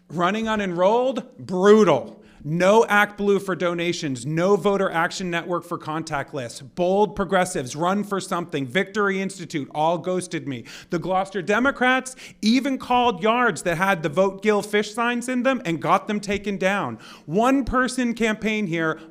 Running unenrolled, brutal. No Act Blue for donations, no Voter Action Network for contact lists. Bold progressives, Run for Something, Victory Institute, all ghosted me. The Gloucester Democrats even called yards that had the Vote Gil fish signs in them and got them taken down. One-person campaign here,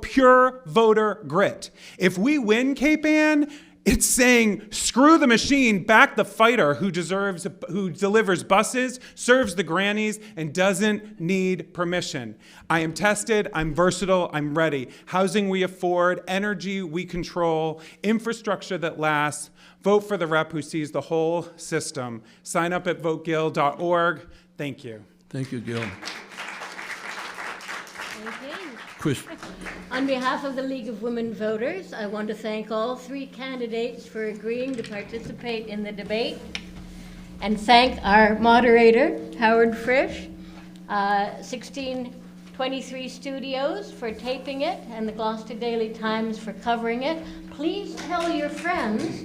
pure voter grit. If we win Cape Ann, It's saying, screw the machine, back the fighter who delivers buses, serves the grannies, and doesn't need permission. I am tested, I'm versatile, I'm ready. Housing we afford, energy we control, infrastructure that lasts. Vote for the rep who sees the whole system. Sign up at votegil.org. Thank you.
Thank you, Gil.
Okay.
Chris,
On behalf of the League of Women Voters, I want to thank all 3 candidates for agreeing to participate in the debate, and thank our moderator, Howard Frisch, 1623 Studios for taping it, and the Gloucester Daily Times for covering it. Please tell your friends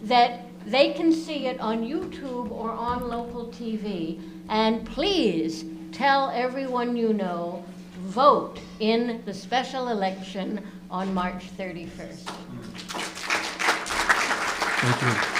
that they can see it on YouTube or on local TV, and please tell everyone you know, vote in the special election on March 31st.
thank you.